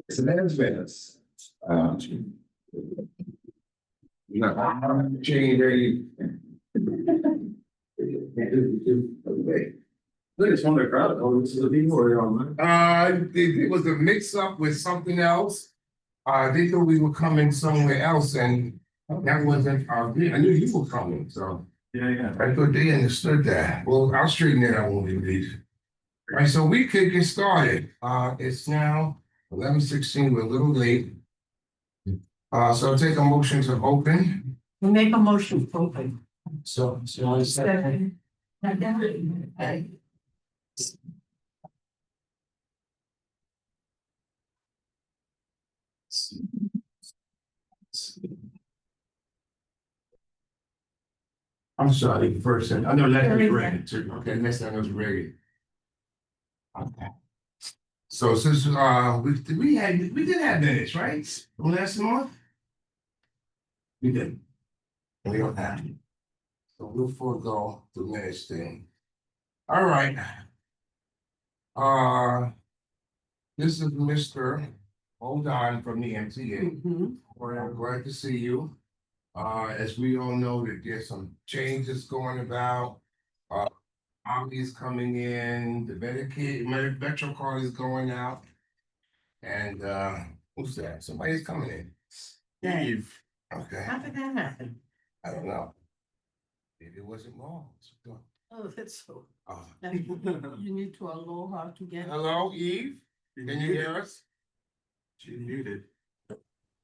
It's an advance. Change ready. Look, it's one of the crowd. Oh, this is a people or on. It was a mix up with something else. They thought we were coming somewhere else, and that wasn't our. I knew you were coming, so yeah. I thought they understood that. Well, I'll straighten it out when we leave. All right, so we could get started. It's now 11:16. We're a little late. So I'll take a motion to open. We make a motion to open. So I said. I'm sorry, first, I know that was ready too. Okay, next time was ready. Okay. So since we did have minutes, right? Last month? We did. We don't have to. So we'll forego the minutes thing. All right. This is Mr. Hold on from the MTA. We're glad to see you. As we all know that there's some changes going about. Omni's coming in, the Medicaid, Metro card is going out. And who's that? Somebody's coming in. Dave. Okay. How did that happen? I don't know. Maybe it wasn't long. Oh, that's so. Oh. You need to aloha to get. Hello, Eve. Can you hear us? She's muted.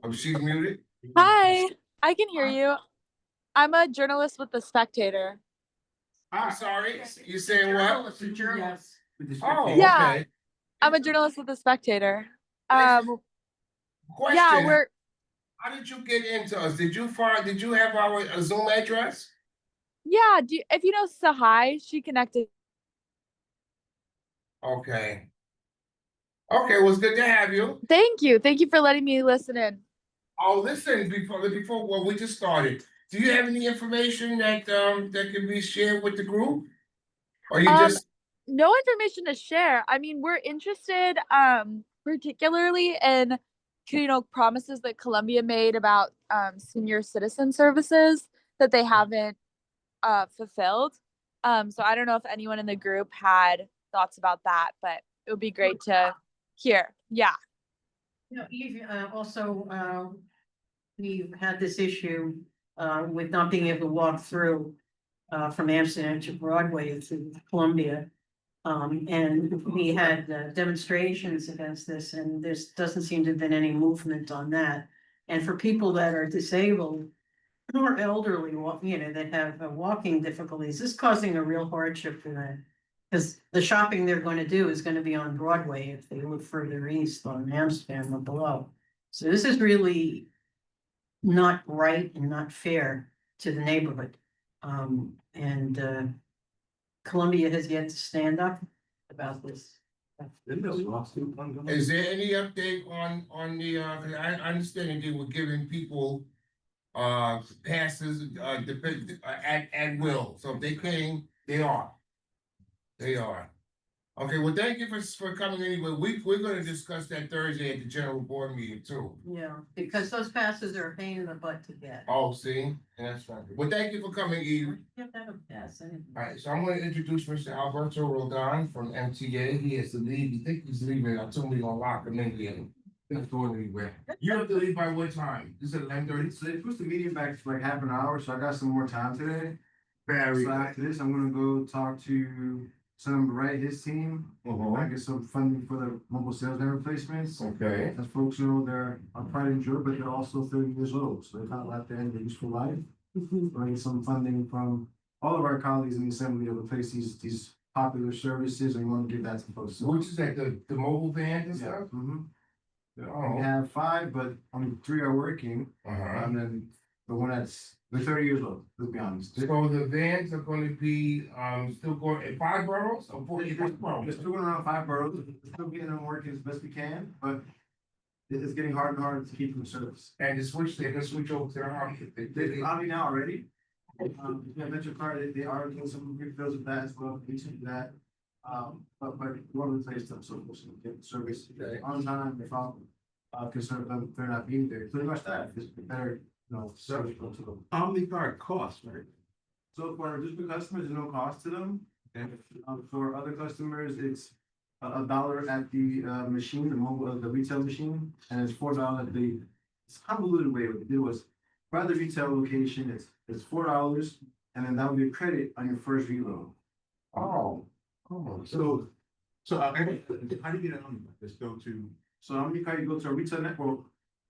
Oh, she's muted? Hi, I can hear you. I'm a journalist with The Spectator. I'm sorry. You saying what? Yes. Oh, Yeah. okay. I'm a journalist with The Spectator. Question. Yeah, we're. How did you get into us? Did you have our Zoom address? Yeah, if you know Sahai, she connected. Okay. Okay, well, it's good to have you. Thank you for letting me listen in. Oh, listen, before well, we just started. Do you have any information that can be shared with the group? Or you just no information to share. I mean, we're interested particularly in promises that Columbia made about senior citizen services that they haven't fulfilled. So I don't know if anyone in the group had thoughts about that, but it would be great to hear. Yeah. Eve, also, we've had this issue with not being able to walk through from Amsterdam to Broadway through Columbia. And we had demonstrations against this, and there doesn't seem to have been any movement on that. And for people that are disabled or elderly, that have walking difficulties, this is causing a real hardship for them. Because the shopping they're going to do is going to be on Broadway if they live further east on Amsterdam or below. So this is really not right and not fair to the neighborhood. Columbia has yet to stand up about this. Is there any update on the I understand that they were giving people passes at will. So if they came, they are. Okay, well, thank you for coming anyway. We're going to discuss that Thursday at the general board meeting too. Yeah, because those passes are a pain in the butt to get. Oh, see, that's right. Well, thank you for coming, Eve. All right, so I'm going to introduce Mr. Alberto Roldan from MTA. He has to leave. You think he's leaving? I told him we're going to lock him in here. Not going anywhere. You have to leave by what time? This is 11:30. So they pushed the meeting back to like half an hour, so I got some more time today. Very so good. After this, I'm gonna go talk to Senator Wright, his team. I get some funding for the mobile sales van replacements. Okay. As folks know, they're pride insured, but they're also 30 years old, so they're kind of at the end of their useful life. I get some funding from all of our colleagues in the assembly to replace these popular services, and we want to give that to folks. So, which is that the mobile van and stuff? We have 5, but only 3 are working. And then the one they're 30 years old, let's be honest. So the vans are going to be still going at 5 boroughs or 46 boroughs? We're still going around 5 boroughs. We're still getting them working as best we can, but it's getting harder and harder to keep them in service. And they're going to switch over to the Omni. They're Omni now already. Yeah, Metro Card, they are doing some refills of that as well, we do that. But we'll replace them, so we'll get the service on time, if I'm concerned about they're not being there, pretty much that, it's better, service to them. Omnicard costs, right? So for just customers, there's no cost to them. And for other customers, it's $1 at the machine, the retail machine, and it's $4 at the. It's convoluted way. What they did was, by the retail location, it's $4, and then that would be a credit on your first reload. Oh. So, how do you get an Omnicard? Just go to, So how many card you go to a retail network?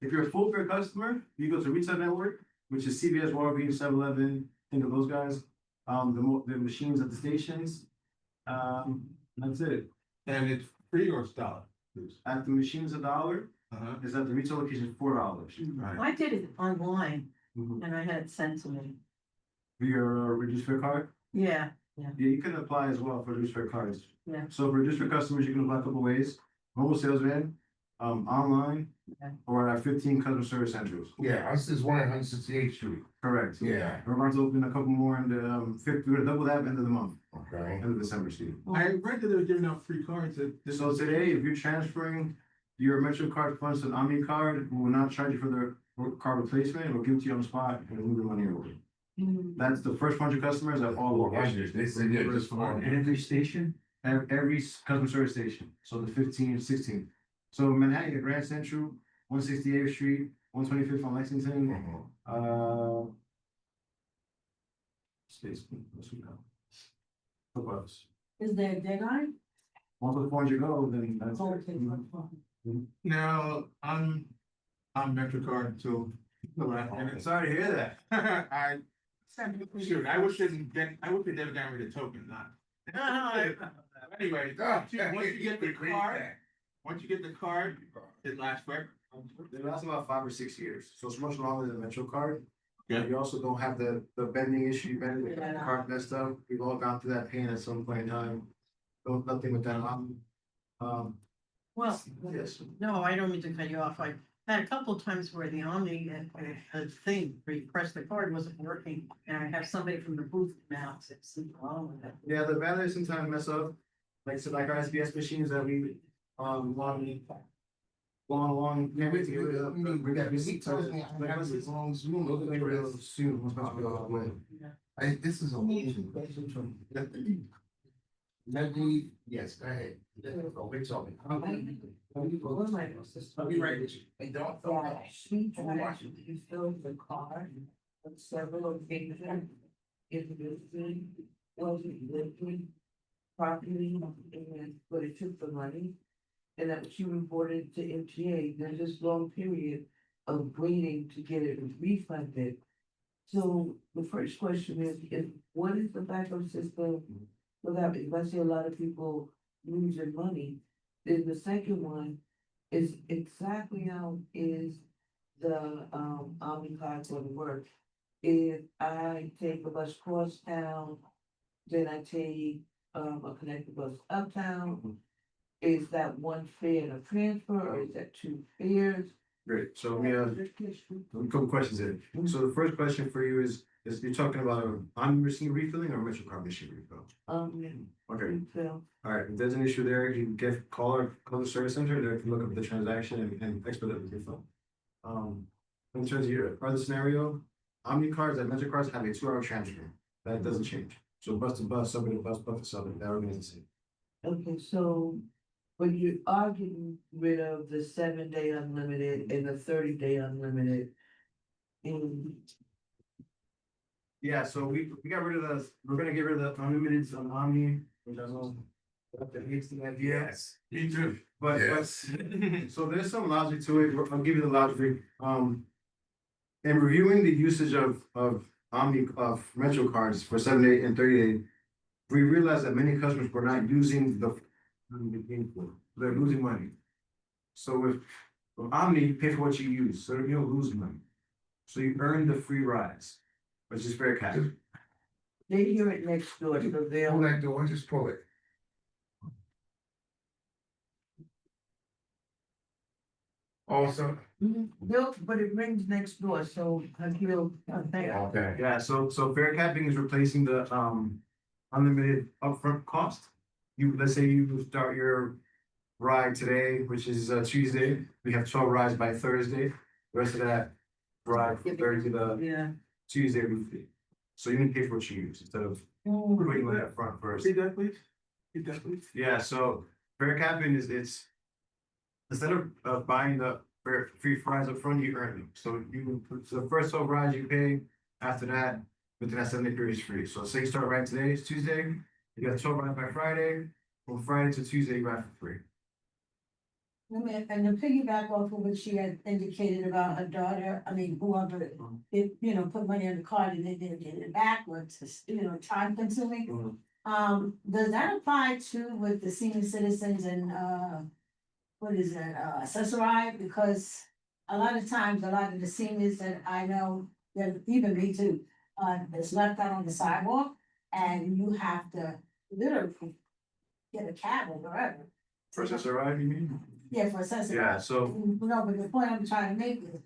If you're a full fare customer, you go to retail network, which is CVS, Walgreens, 7-Eleven, think of those guys. The machines at the stations. That's it. and it's free or dollar? At the machines $1, Uh-huh. is at the retail location $4. Right. I did it online and I had it sent to me. For your reduced fare card? Yeah, Yeah, you can apply as well for reduced fare cards. Yeah. So for reduced fare customers, you can apply a couple ways. Mobile sales van, online, Okay. or at 15 customer service centers. Yeah, us is 168th Street. Correct. Yeah, We're about to open a couple more in the fifth, we're gonna double that end of the month, okay. end of December, Steve. I read that they were giving out free cards at this. So today, if you're transferring your Metro card funds to an Omni card, we will not charge you for the card replacement, we'll give it to you on the spot and move the money over. Mhm. That's the first 100 customers at all locations. They said, yeah, just for. And every station, every customer service station, so the 15, 16. So Manhattan, your Grand Central, 168th Street, 125th on Lexington, Mhm. States, what's we got? What else? Is there a deadline? Once the 400 go, then that's. Now, I'm MetroCard until the last minute. Sorry to hear that. I, shoot, I wish they never got rid of token, not. Anyway, once you get the card, it lasts forever. They last about 5 or 6 years, so it's much longer than the Metro card. Yeah. You also don't have the bending issue, bending the card messed up. We've all gone through that pain at some point in time. Nothing with that. Well, Yes. no, I don't mean to cut you off. I had a couple of times where the Omni thing, where you press the card wasn't working, and I have somebody from the booth come out and say, something wrong with it. Yeah, the batteries sometimes mess up. Like our SBS machines that we long. Yeah, he tells me I have this long Zoom. Look at real soon. This is a meeting. Let me, yes, go ahead. Go, wait, tell me. I'll be right with you. And don't. She tried to fill the car on several occasions. If it wasn't living properly, and but it took the money. And that she reported to MTA, there's this long period of waiting to get it refunded. So the first question is what is the backup system for that? Because I see a lot of people losing money. Then the second one is exactly how is the Omnicard going to work? If I take a bus cross town, then I take a connected bus uptown. Is that one fare and a transfer, or is that two fares? Great, so we have a couple questions there. So the first question for you is you're talking about an Omni machine refilling or Metro card machine refill? Okay, Refill. all right, if there's an issue there, you can call the service center, they can look up the transaction and expedite the refund. In terms of your other scenario, Omni cards and Metro cards have a 2-hour transfer, that doesn't change. So bus to bus, subway to bus, bus to subway, that remains the same. Okay, so, but you are getting rid of the 7-day unlimited and the 30-day unlimited. And Yeah, so we got rid of we're gonna get rid of the unlimited on Omni, which I know. That hates the idea. Yes. Me too. But, Yes. so there's some logic to it, I'll give you the logic, in reviewing the usage of Omni, of Metro cards for 7-day and 30-day. We realized that many customers were not using they're losing money. So with Omni, you pay for what you use, so you don't lose money. So you earn the free rides, which is fair cash. they hear it next door, so Pull they'll, that door, just pull it. also? Built, but it rings next door, so I feel, Okay. Yeah, so fare capping is replacing the unlimited upfront cost. Let's say you start your ride today, which is Tuesday, we have 12 rides by Thursday. The rest of that ride from Thursday to yeah. Tuesday will be free. So you can pay for what you use instead of putting it up front first. See that, please? See that, please? Yeah, so fare capping is it's instead of buying the free fries up front, you earn them. So the first 12 rides you pay, after that, within that 7-day period is free. So say you start right today, it's Tuesday, you got 12 rides by Friday, from Friday to Tuesday, you ride for free. And to piggyback off of what she had indicated about her daughter, I mean, whoever, if, put money on the card and they didn't get it back, or it's, time consuming. Does that apply to with the senior citizens and, what is it, accessorize? Because a lot of times, a lot of the seniors that I know, that even me too, is left out on the sidewalk and you have to literally get a cab or wherever. For SSRI, you mean? Yeah, for accessory. Yeah, so No, but the point I'm trying to make is,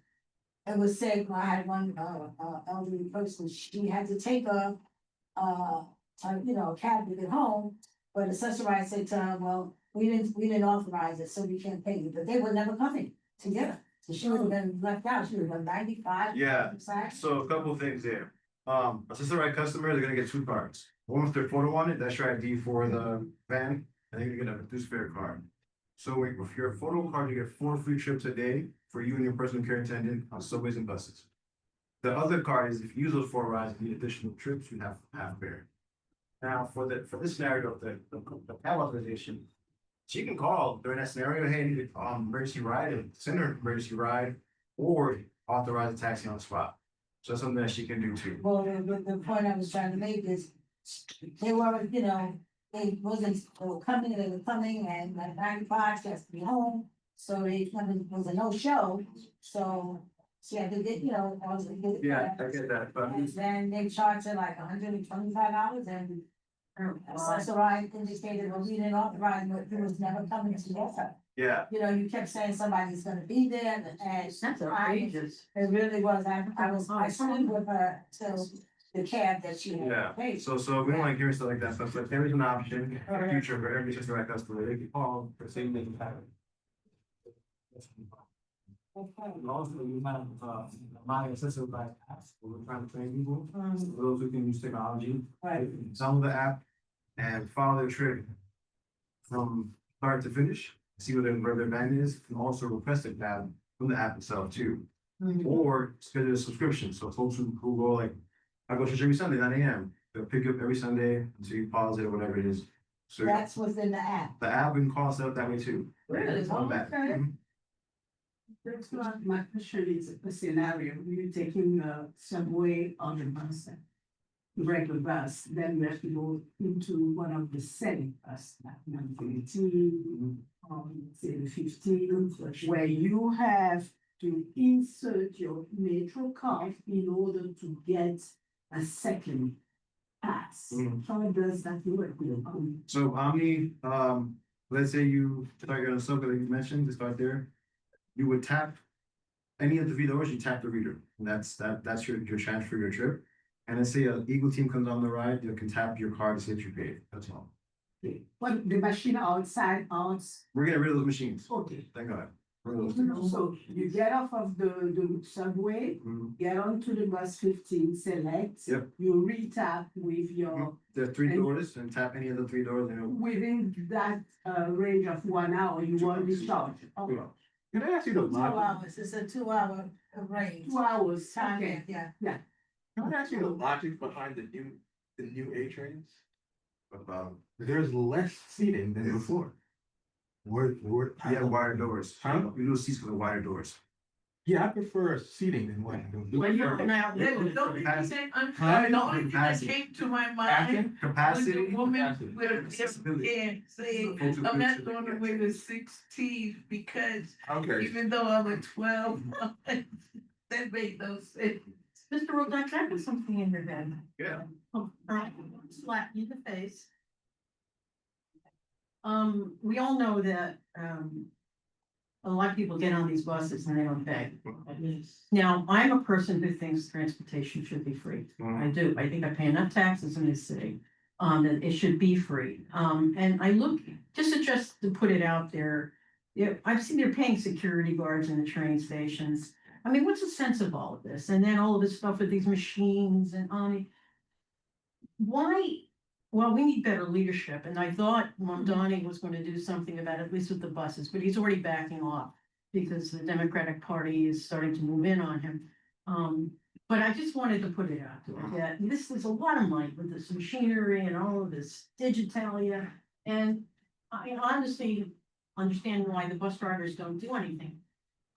it was said, I had one, elderly person, she had to take a cab to get home. But accessory said to her, well, we didn't authorize it, so we can't pay you, but they were never coming together. So she would have been left out, she would have been 95. Yeah. Exactly. So a couple of things there. SSRI customers are gonna get 2 cards. One with their photo on it, that's your ID for the van, and then you're gonna get a reduced fare card. So with your photo card, you get 4 free trips a day for you and your personal care attendant on subways and buses. The other card is if you use those 4 rides and need additional trips, you have half fare. Now for this scenario, the cab authorization, she can call during that scenario, hey, I need an emergency ride, and send her an emergency ride, or authorize a taxi on the spot. So that's something that she can do too. Well, the point I was trying to make is, they were, they were coming, and at 95, she has to be home. So it was a no-show, so she had to get, Yeah, I get that, but And then they charged her like $125 and her accessory indicated, well, we didn't authorize, but it was never coming to us. yeah, You kept saying somebody's gonna be there and That's outrageous. it really was, I stood with her till the cab that she yeah. had paid. So we don't like hearing stuff like that, stuff like there is an option in the future for every SSRI customer, they can call for same thing happen. And also, you have, my accessory by apps, we're trying to train people, for those who can use technology. Right. Download the app and follow their trip from start to finish, see where their van is, and also request a cab from the app itself too. Or schedule a subscription, so folks who go like, I go to church every Sunday, 9 AM, they'll pick you up every Sunday until you pause it or whatever it is. So That's within the app. the app and call set up that way too. Really? It's not bad. Okay. Mhm. That's what my question is, a scenario, you're taking a subway on the bus, regular bus, then you have to go into one of the selling bus, like 115, say the 15, where you have to insert your metro card in order to get a second pass. How does that work? So Omni, let's say you start on a subway that you mentioned to start there, you would tap any of the readers, you tap the reader, and that's your transfer your trip. And let's say an Eagle team comes on the ride, you can tap your card to say that you paid. That's all. But the machine outside, We're getting rid of those machines. okay. Thank God. We're getting rid of those. So you get off of the subway, Mhm. get onto the bus 15, select. Yep. You re-tap with your, There are 3 doors and tap any of the 3 doors and it'll. within that range of 1 hour, you won't be charged. Okay. Can I ask you the 2 logic? hours, it's a 2-hour range. 2 hours, Time, okay. yeah. Can I ask you the logic behind the new A trains? About, There's less seating than before. We're. yeah, wider doors. Huh? We lose seats for the wider doors. Yeah, I prefer seating than what. Well, Now, Huh? don't you think, Huh? the only thing that Capacity. came to my mind. Acting? Capacity. Was the woman Capacity. with a different hand saying, Folks who I'm not fix it. going away with 16 because Okay. even though I'm a 12, that made no sense. Mr. Rodak, I put something in your bed. Yeah. Slap you in the face. We all know that, a lot of people get on these buses and they don't pay. Now, I'm a person who thinks transportation should be free. I do. I think I pay enough taxes in this city, that it should be free. And I look, just to put it out there, yeah, I've seen they're paying security guards in the train stations. I mean, what's the sense of all of this? And then all of this stuff with these machines and why? Well, we need better leadership, and I thought Mondani was going to do something about it, at least with the buses, but he's already backing off because the Democratic Party is starting to move in on him. But I just wanted to put it out there that this is a lot of money with this machinery and all of this digitalia. And I honestly understand why the bus drivers don't do anything.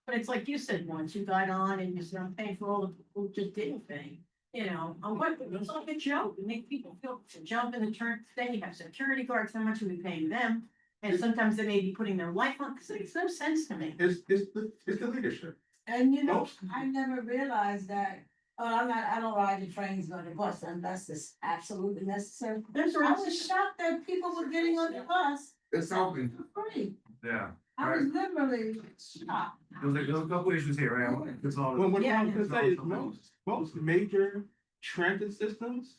But it's like you said once, you got on and you said, I'm paying for all the people who just didn't pay. You know, it's like a joke, it makes people feel to jump in the turn, then you have security guards, how much are we paying them? And sometimes they may be putting their life on, because it makes no sense to me. It's the leadership. And you know, Most- I never realized that, I don't ride the trains or the bus unless it's absolutely necessary. There's I was shocked that people were getting on the bus It's open. for free. Yeah. I was literally shocked. There's a couple issues here, right? It's all. Well, what Yeah. I'm gonna say is most major transit systems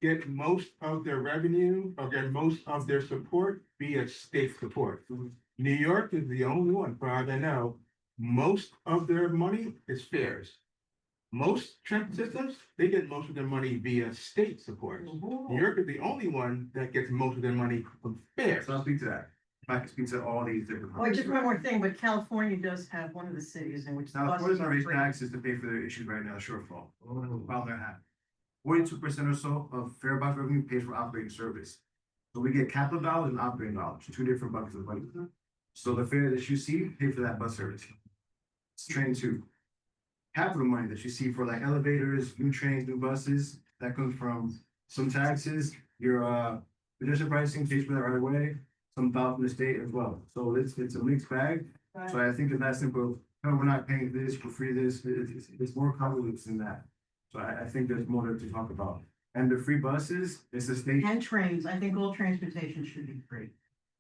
get most of their revenue or get most of their support via state support. New York is the only one, far as I know, most of their money is fares. Most transit systems, they get most of their money via state support. New York is the only one that gets most of their money from fares. So I'll speak to that. If I can speak to all these different. Oh, just one more thing, but California does have one of the cities in which the Now, buses Florida's are raised free. taxes to pay for their issues right now, shortfall. About that half. 42% or so of fare box revenue pays for operating service. So we get capital dollars and operating dollars, two different buckets of money. So the fare that you see, pay for that bus service. It's train two. Capital money that you see for like elevators, new trains, new buses, that comes from some taxes, your pedestrian pricing pays for that right away, some thought from the state as well. So it's a mixed bag. So I think that simple, no, we're not paying this, for free this, it's more complex than that. So I think there's more to talk about. And the free buses, it's a state, And trains, I think all transportation should be free.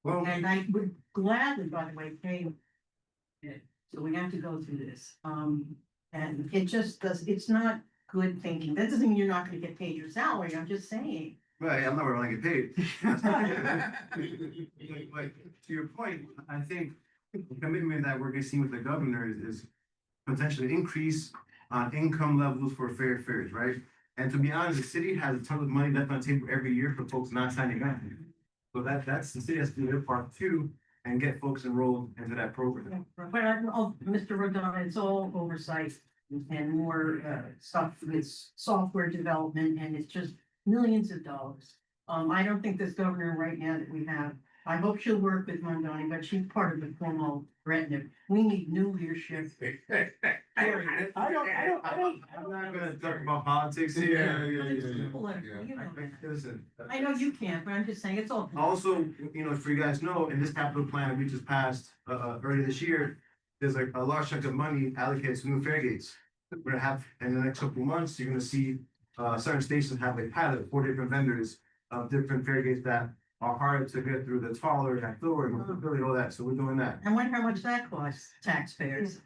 well, And I would gladly, by the way, pay it, so we have to go through this. And it just does, it's not good thinking. That doesn't mean you're not gonna get paid your salary, I'm just saying. right, I'm not where I get paid. Like, to your point, I think the commitment that we're gonna see with the governor is potentially increase on income levels for fair fares, right? And to be honest, the city has a ton of money left on the table every year for folks not signing up. So that's the city has to do their part too and get folks enrolled into that program. But Mr. Rodon, it's all oversight and more stuff with software development, and it's just millions of dollars. I don't think this governor right now that we have, I hope she'll work with Mondani, but she's part of the Cuomo retinue. We need new leadership. I don't. I'm not gonna talk about politics Yeah, here. You know that. Listen. I know you can't, but I'm just saying it's all. Also, you know, for you guys know, in this capital plan that we just passed earlier this year, there's a large chunk of money allocated to new fare gates. We're gonna have, in the next couple of months, you're gonna see certain stations have a pilot, 4 different vendors of different fare gates that are harder to get through, the taller, that lower, and all that, so we're doing that. I wonder how much that costs taxpayers.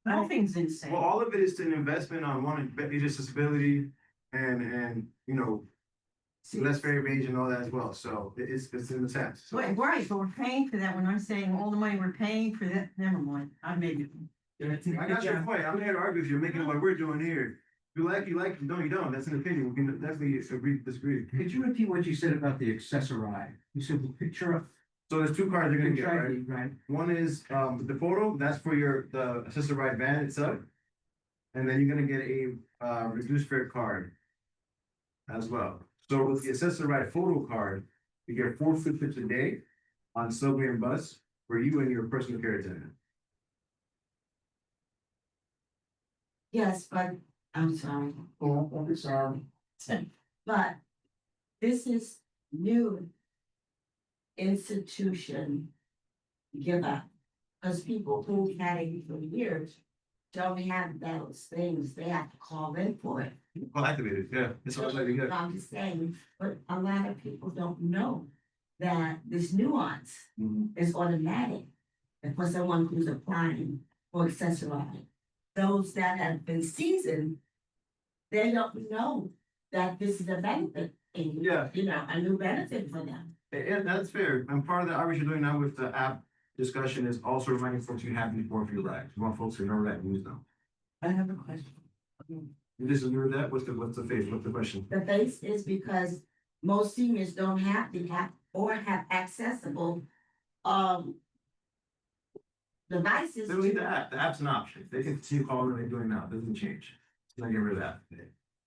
Nothing's insane. Well, all of it is an investment on one, accessibility and, you know, less fare evasion and all that as well, so it's in the sense. So- Wait, right, but we're paying for that when I'm saying all the money we're paying for that, never mind, I made it. I got your point. I'm here to argue with you, making what we're doing here. You like, you don't, you don't. That's an opinion. We can definitely agree, disagree. Could you repeat what you said about the accessory? You said the picture of. So there's 2 cards you're gonna get, right? Right. One is the photo, that's for the assisted ride van itself. And then you're gonna get a reduced fare card as well. So with the assisted ride photo card, you get 4 food trips a day on subway and bus for you and your personal care attendant. Yes, but I'm sorry. I'm sorry. But this is new institution give up. Because people who had it for years don't have those things. They have to call in for it. Well, activated, yeah. That's what I was like to get. I'm just saying, but a lot of people don't know that this nuance Mhm. is automatic. and for someone who's applying for accessorized. Those that have been seasoned, they don't know that this is a benefit, and, Yeah. you know, a new benefit for them. Yeah, that's fair. And part of the outreach you're doing now with the app discussion is also reminding folks you have before for your rides. You want folks to know that and use them. I have a question. You disagree with that? What's the face? What's the question? The base is because most seniors don't have the app or have accessible, devices. They don't need the app. The app's an option. They can see calling and they're doing now. It doesn't change. It's not getting rid of that.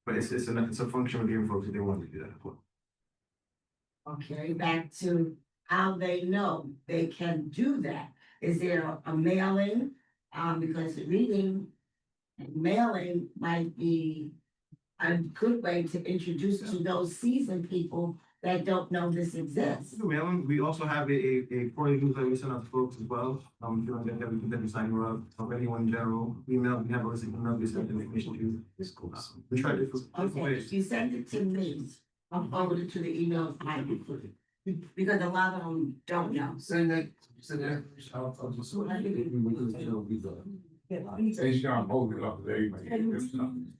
But it's a function of giving folks if they want to do that as well. Okay, back to how they know they can do that. Is there a mailing? Because reading and mailing might be a good way to introduce to those seasoned people that don't know this exists. We also have a quarterly newsletter we send out to folks as well. If you want that, we can definitely sign you up. Or anyone in general, email, we have a list of email, we send information to you. It's cool. We try to. Okay, if you send it to me, I'll forward it to the emails I included. Because a lot of them don't know. Send that. I'll just. Say you gotta hold it up there. And we use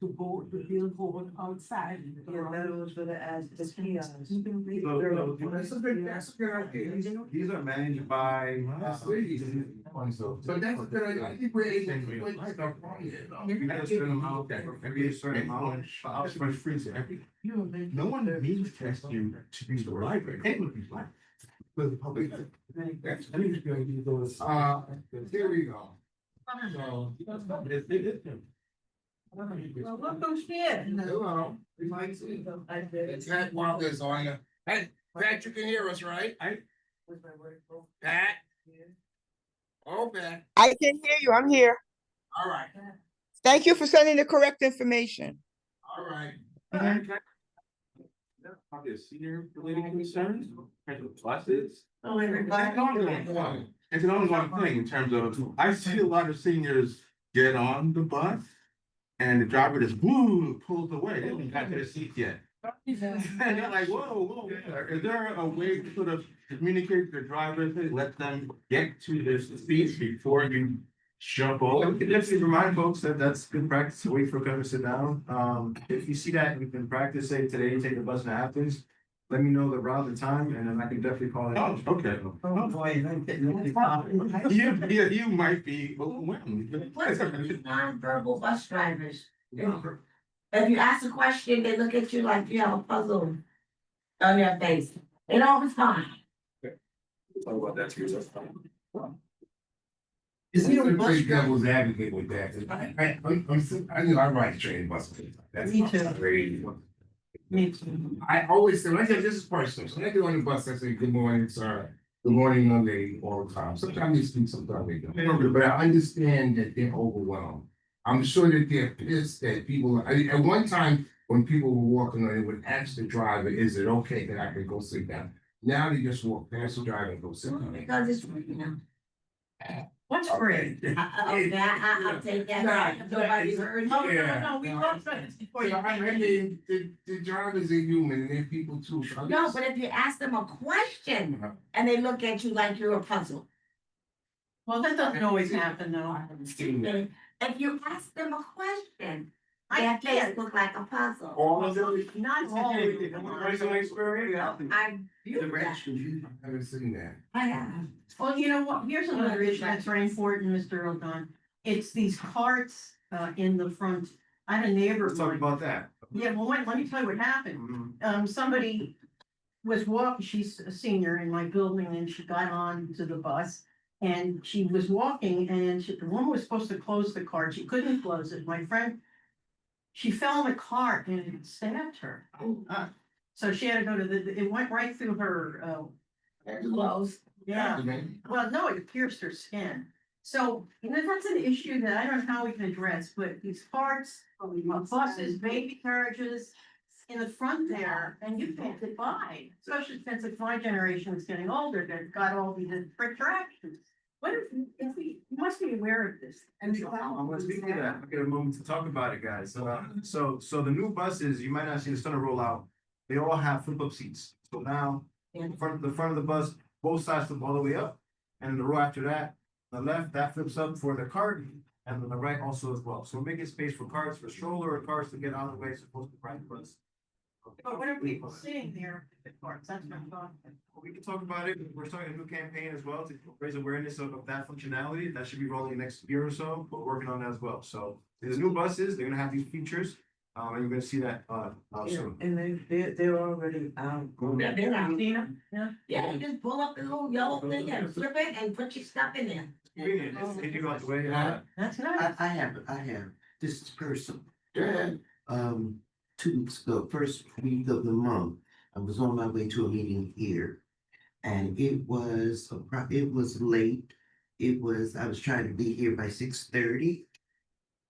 the board, the billboard outside. those for the ads, the kiosks. That's a good idea. These are managed by. So that's a good idea. I think we're able to put stuff on it. Maybe a certain amount, maybe a certain amount. No one needs to test you to use the library. Anyone can fly. But the public. That's- I think it's going to be those. Here we go. So. Well, look who's here. Hello. It's Pat Walker's on you. Hey, Pat, you can hear us, right? Pat? Oh, Pat, I can hear you. I'm here. all right, Thank you for sending the correct information. all right. Probably a senior related concerns, kind of pluses. Oh, everybody. It's an ongoing thing in terms of, I see a lot of seniors get on the bus. And the driver just woo pulls away, they haven't got to their seats yet. And they're like, whoa, is there a way to sort of communicate with the driver, to let them get to their seats before you jump over? Let's remind folks that that's good practice, to wait for them to sit down. If you see that we've been practice, say today, you take the bus to Athens, let me know the route and time, and then I can definitely call it. Oh, okay. Oh, boy, You might be overwhelmed. What's nonverbal bus drivers? If you ask a question, they look at you like you have a puzzle on your face. They don't respond. Talk about that too. Is he a bus devil's advocate with that? I know I ride the train bus. That's Me too. crazy. Me too. I always say, when I say this is personal, so when I get on the bus, I say, good morning, sir. Good morning, young lady, all the time. Sometimes they speak, sometimes they don't. But I understand that they're overwhelmed. I'm sure that they're pissed that people, at one time, when people were walking on, they would ask the driver, is it okay that I could go sit down? Now they just walk past the driver and go sit down. Because it's, you know. What's free? I'll take that. Nobody's heard. Oh, no, we talked about this before you. I mean, the drivers are human and they're people too. No, but if you ask them a question and they look at you like you're a puzzle. Well, that doesn't always happen though. If you ask them a question, I their face can't. look like a puzzle. All of them. Not all. I view that. I haven't seen that. I have. Well, you know what, here's another issue that's very important, Mr. O'Don. It's these carts in the front. I had a neighbor. Let's talk about that. Yeah, well, let me tell you what happened. Somebody was walking, she's a senior in my building, and she got on to the bus. And she was walking and the woman was supposed to close the cart. She couldn't close it. My friend, she fell in the cart and it stabbed her. So she had to go to it went right through her, Close. yeah. Well, no, it pierced her skin. So, you know, that's an issue that I don't know how we can address, but these carts, buses, baby carriages in the front there, and you can't get by, especially since it's my generation is getting older, they've got all these retractions. What if we must be aware of this? I'm gonna speak to that. I'll get a moment to talk about it, guys. So the new buses, you might not see the starting to roll out. They all have flip up seats. So now, the front of the bus, both sides flip all the way up. And the row after that, The left, that flips up for the cart, and on the right also as well. So we're making space for carts, for stroller, or cars to get out of the way, supposed to ride bus. But what are people seeing there? That's what I'm talking. We can talk about it. We're starting a new campaign as well to raise awareness of that functionality. That should be rolling next year or so, but we're working on that as well. So there's new buses, they're gonna have these features, and you're gonna see that, soon. And they're already out. Yeah, they're out. Christina? Yeah, you just pull up the little yellow thing and flip it and put your stuff in there. Convenient, it's taking you out the way. That's nice. I have, this is personal. 2 weeks ago, first week of the month, I was on my way to a meeting here. And it was late. I was trying to be here by 6:30.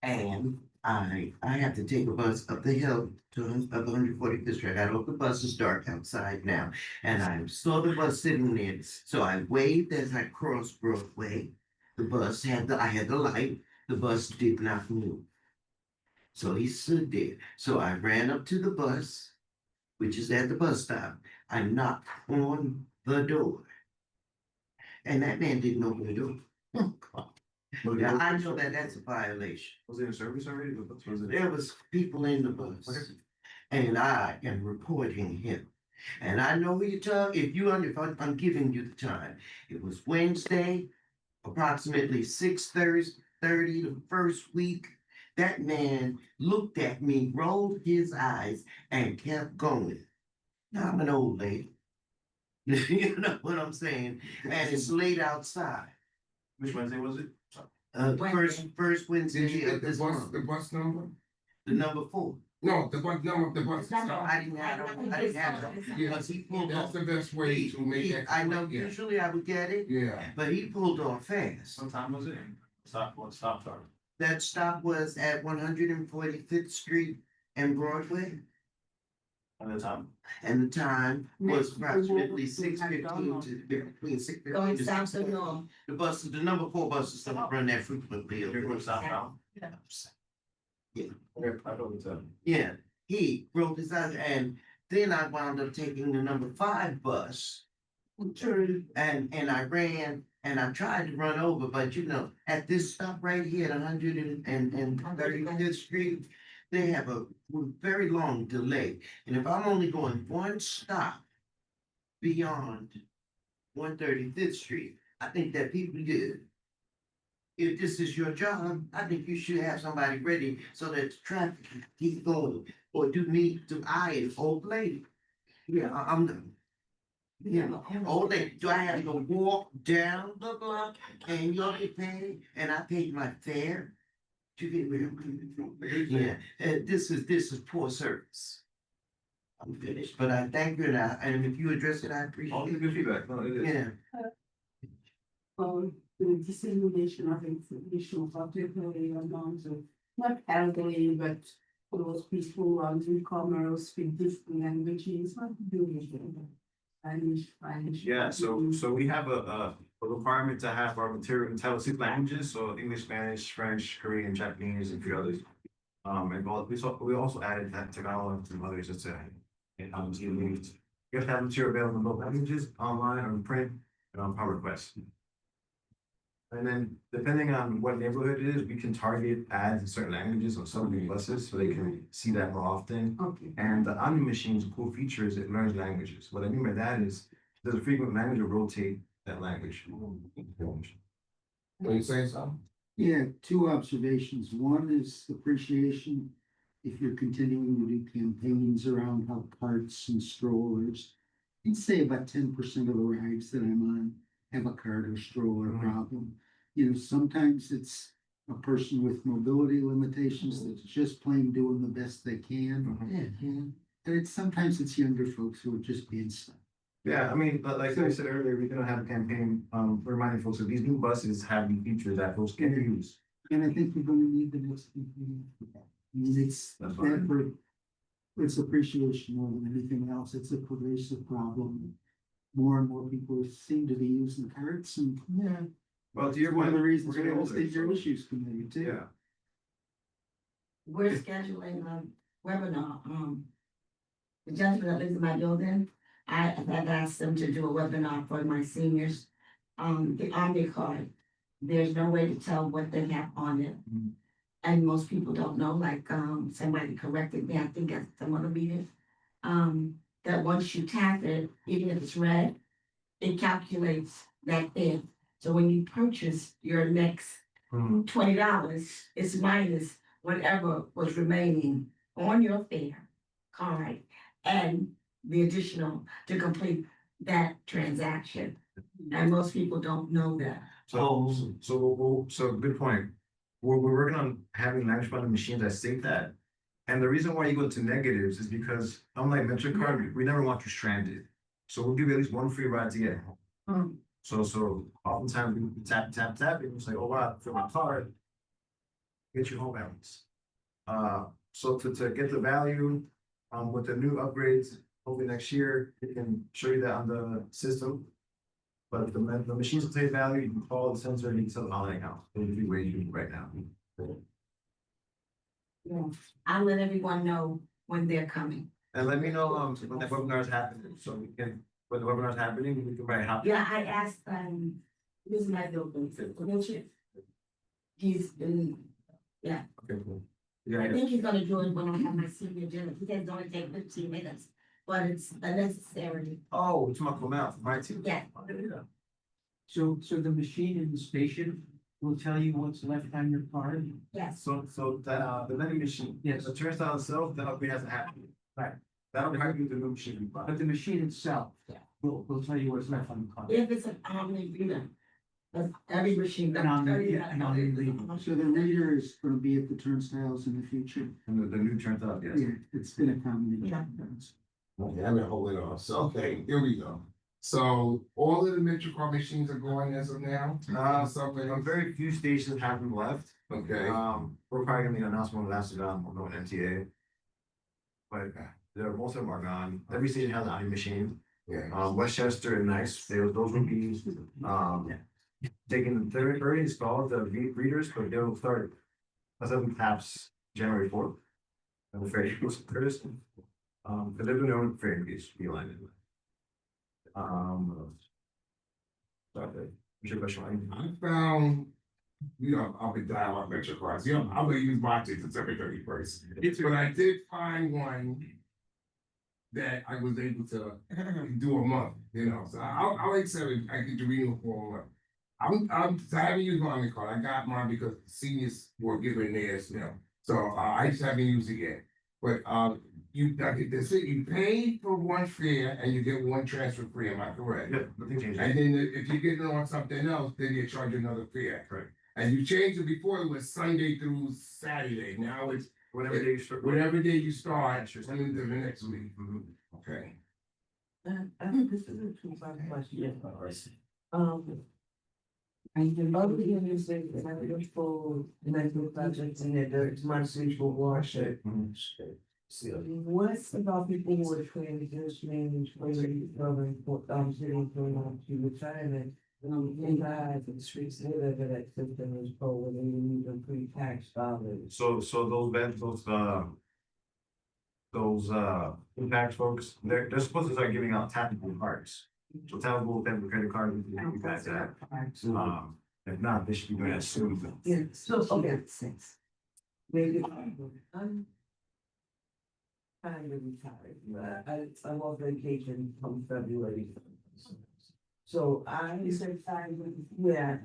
And I have to take a bus up the hill to 145th Street. I got off the bus, it's dark outside now. And I saw the bus sitting there. So I waved as I crossed Broadway. I had the light, the bus did not move. So he stood there. So I ran up to the bus, which is at the bus stop. I knocked on the door. And that man didn't open the door. Now, I know that that's a violation. Was it in service already? Was it? There was people in the bus. And I am reporting him. And I know who you're talking, if I'm giving you the time. It was Wednesday, approximately 6:30, the first week. That man looked at me, rolled his eyes, and kept going. Now, I'm an old lady. You know what I'm saying? And it's late outside. Which Wednesday was it? First Did Wednesday you of get this month, the bus number? the number 4. No, the bus number of the bus. Number. I didn't have it. Yeah, Because he pulled that's off. the best way to make that. I know Yeah. usually I would get it, Yeah. but he pulled off fast. What time was it? Stop time. That stop was at 145th Street and Broadway, And the time? and the time was approximately 6:15 to between 6:15 Going to south to 6:30. north. The number 4 buses don't run that frequently. You're going stop now? Yeah. Okay, I don't know. Yeah, he rolled his eyes, and then I wound up taking the number 5 bus. And I ran, and I tried to run over, but at this stop right here at 135th Street, they have a very long delay. And if I'm only going one stop beyond 135th Street, I think that people did. If this is your job, I think you should have somebody ready so that the traffic can keep going. Or do I, an old lady? Yeah, I'm done. Yeah, old lady, do I have to walk down the block and you'll get paid and I paid my fare? You get me? Yeah, this is poor service. I'm finished, but I thank you and if you address it, I All the appreciate good feedback. No, it it. is. Yeah. The dissemination of information, particularly among not elderly, but those people who are newcomers, speak different languages, not doing Spanish. Yeah, so we have a requirement to have our material in Title 6 languages, so English, Spanish, French, Korean, Japanese, and 3 others. And we also added that technology and some others just to, you have to have material available in both languages, online or in print, and on power request. And then depending on what neighborhood it is, we can target ads in certain languages on some of the buses so they can see that more often. Okay. And the Omni machine's cool feature is it learns languages. What I mean by that is there's a frequent language will rotate that language. When you say something? Yeah, 2 observations. One is appreciation. If you're continuing to do campaigns around how carts and strollers, I'd say about 10% of the rides that I'm on have a cart or stroller problem. Sometimes it's a person with mobility limitations that's just plain doing the best they can. And sometimes it's younger folks who are just being stuck. Yeah, I mean, but like I said earlier, we're gonna have a campaign reminding folks that these new buses have new features that folks can use. And I think we're gonna need the next campaign. I mean, it's appreciation more than anything else. It's a pervasive problem. More and more people seem to be using carts and Well, to your one point, of the reasons we're we getting have a older, senior so- issues committee too. Yeah, We're scheduling a webinar, the gentleman that lives in my building, I've asked them to do a webinar for my seniors, the Omni card. there's no way to tell what they have on it. And most people don't know, like, somebody corrected me, I think at some other meeting. That once you tap it, even if it's red, it calculates that fare. So when you purchase your next $20, it's minus whatever was remaining on your fare card and the additional to complete that transaction. And most people don't know that. So good point. We're working on having language model machines that state that. And the reason why you go to negatives is because unlike MetroCard, we never want you stranded. So we'll give you at least one free ride to get home. So oftentimes we tap, and it's like, oh wow, fill my card. Get you home at least. So to get the value, with the new upgrades, hopefully next year, we can show you that on the system. But the machines will take value, you can call the sensor and you can tell the holiday account. There's a few ways you can right now. Yeah. I'll let everyone know when they're coming. And let me know when the webinar is happening, so we can, when the webinar is happening, we can write how. Yeah, I asked, this is my building, he's been, yeah. Okay, cool. I Yeah, think he's gonna do it when I have my senior dinner. He says it's only take 15 minutes, but it's a necessary. oh, it's my mouth, my too. Yeah. So the machine in the station will tell you what's left on your card? Yes. So that, the vending machine. Yes. The turnstile itself, the upgrade hasn't happened. Right. That'll be happening with the new machine we buy. But the machine itself Yeah. will tell you what's left on the card. If it's an omni reader, but every machine. An omni reader. So the reader is gonna be at the turnstiles in the future. And the new turnstile, yes. Yeah, it's been accommodated. Yeah. Okay, I've been holding on, so, okay, here we go. So all of the MetroCard machines are going as of now? A very few stations have them left. Okay, We're probably gonna make an announcement when that's done, we'll know an MTA. But most of them are gone. Every station has an omni machine. yeah. Westchester and Nice, those will be, taking, they're already installed the readers, but they'll start. As of taps January 4th. And the ferry goes first. But they're doing their own ferry piece, beeline it. Sorry, what's your question? I found, I'll be down on MetroCard, I'm gonna use my ticket September 31st. But I did find one that I was able to do a month, so I'll accept it, I get the renewal for a month. I haven't used my Omni card, I got mine because seniors were giving theirs, so I just haven't used it yet. But you pay for one fare and you get one transfer free, am I correct? Yeah, nothing changed. And then if you get it on something else, then you charge another fare. Correct. And you changed it before, it was Sunday through Saturday, now it's Whatever day you start. whatever day you start, into the next week. Okay. I think this is a two-part question. And the other thing is that I look for medical projects in there, there's monthly for worship. What's about people who are transitioning from sitting to retirement? In guys in the streets, they live in that system is poor, they need them pre-tax dollars. So those impact folks, they're supposed to start giving out tappable cards. So tappable credit card, you guys have. If not, they should be doing that soon. Yeah, so, okay. Maybe. I'm kind of retired, I'm on vacation from February. So I said, yeah,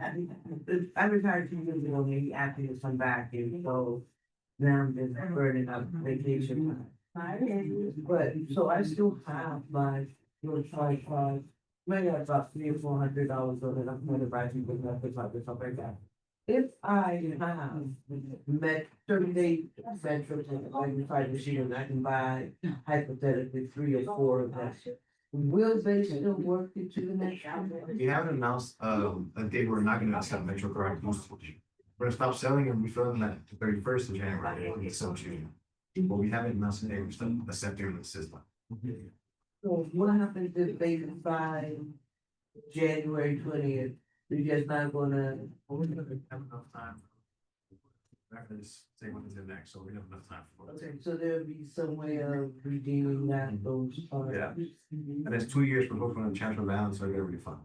I retired 2 years ago, maybe after this come back, and so now I'm just burning up vacation. But, so I still have my, maybe about $300 or $400 on it, I'm gonna buy some good enough, stuff like that. If I have met 30-day metrics and like the five machine, I can buy hypothetically 3 or 4 of that. Will they still work it to the next year? We haven't announced a date we're not gonna accept MetroCard. We're gonna stop selling and refill them at the 31st of January, so June. But we haven't announced a date, we're still accepting the system. So what happens if they decide January 20th, they're just not gonna? We're gonna have enough time. We're not gonna just say when it's in next, so we have enough time for it. Okay, so there'll be some way of redeeming that, those. Yeah. And it's 2 years for both of them transfer balance, so I get a refund.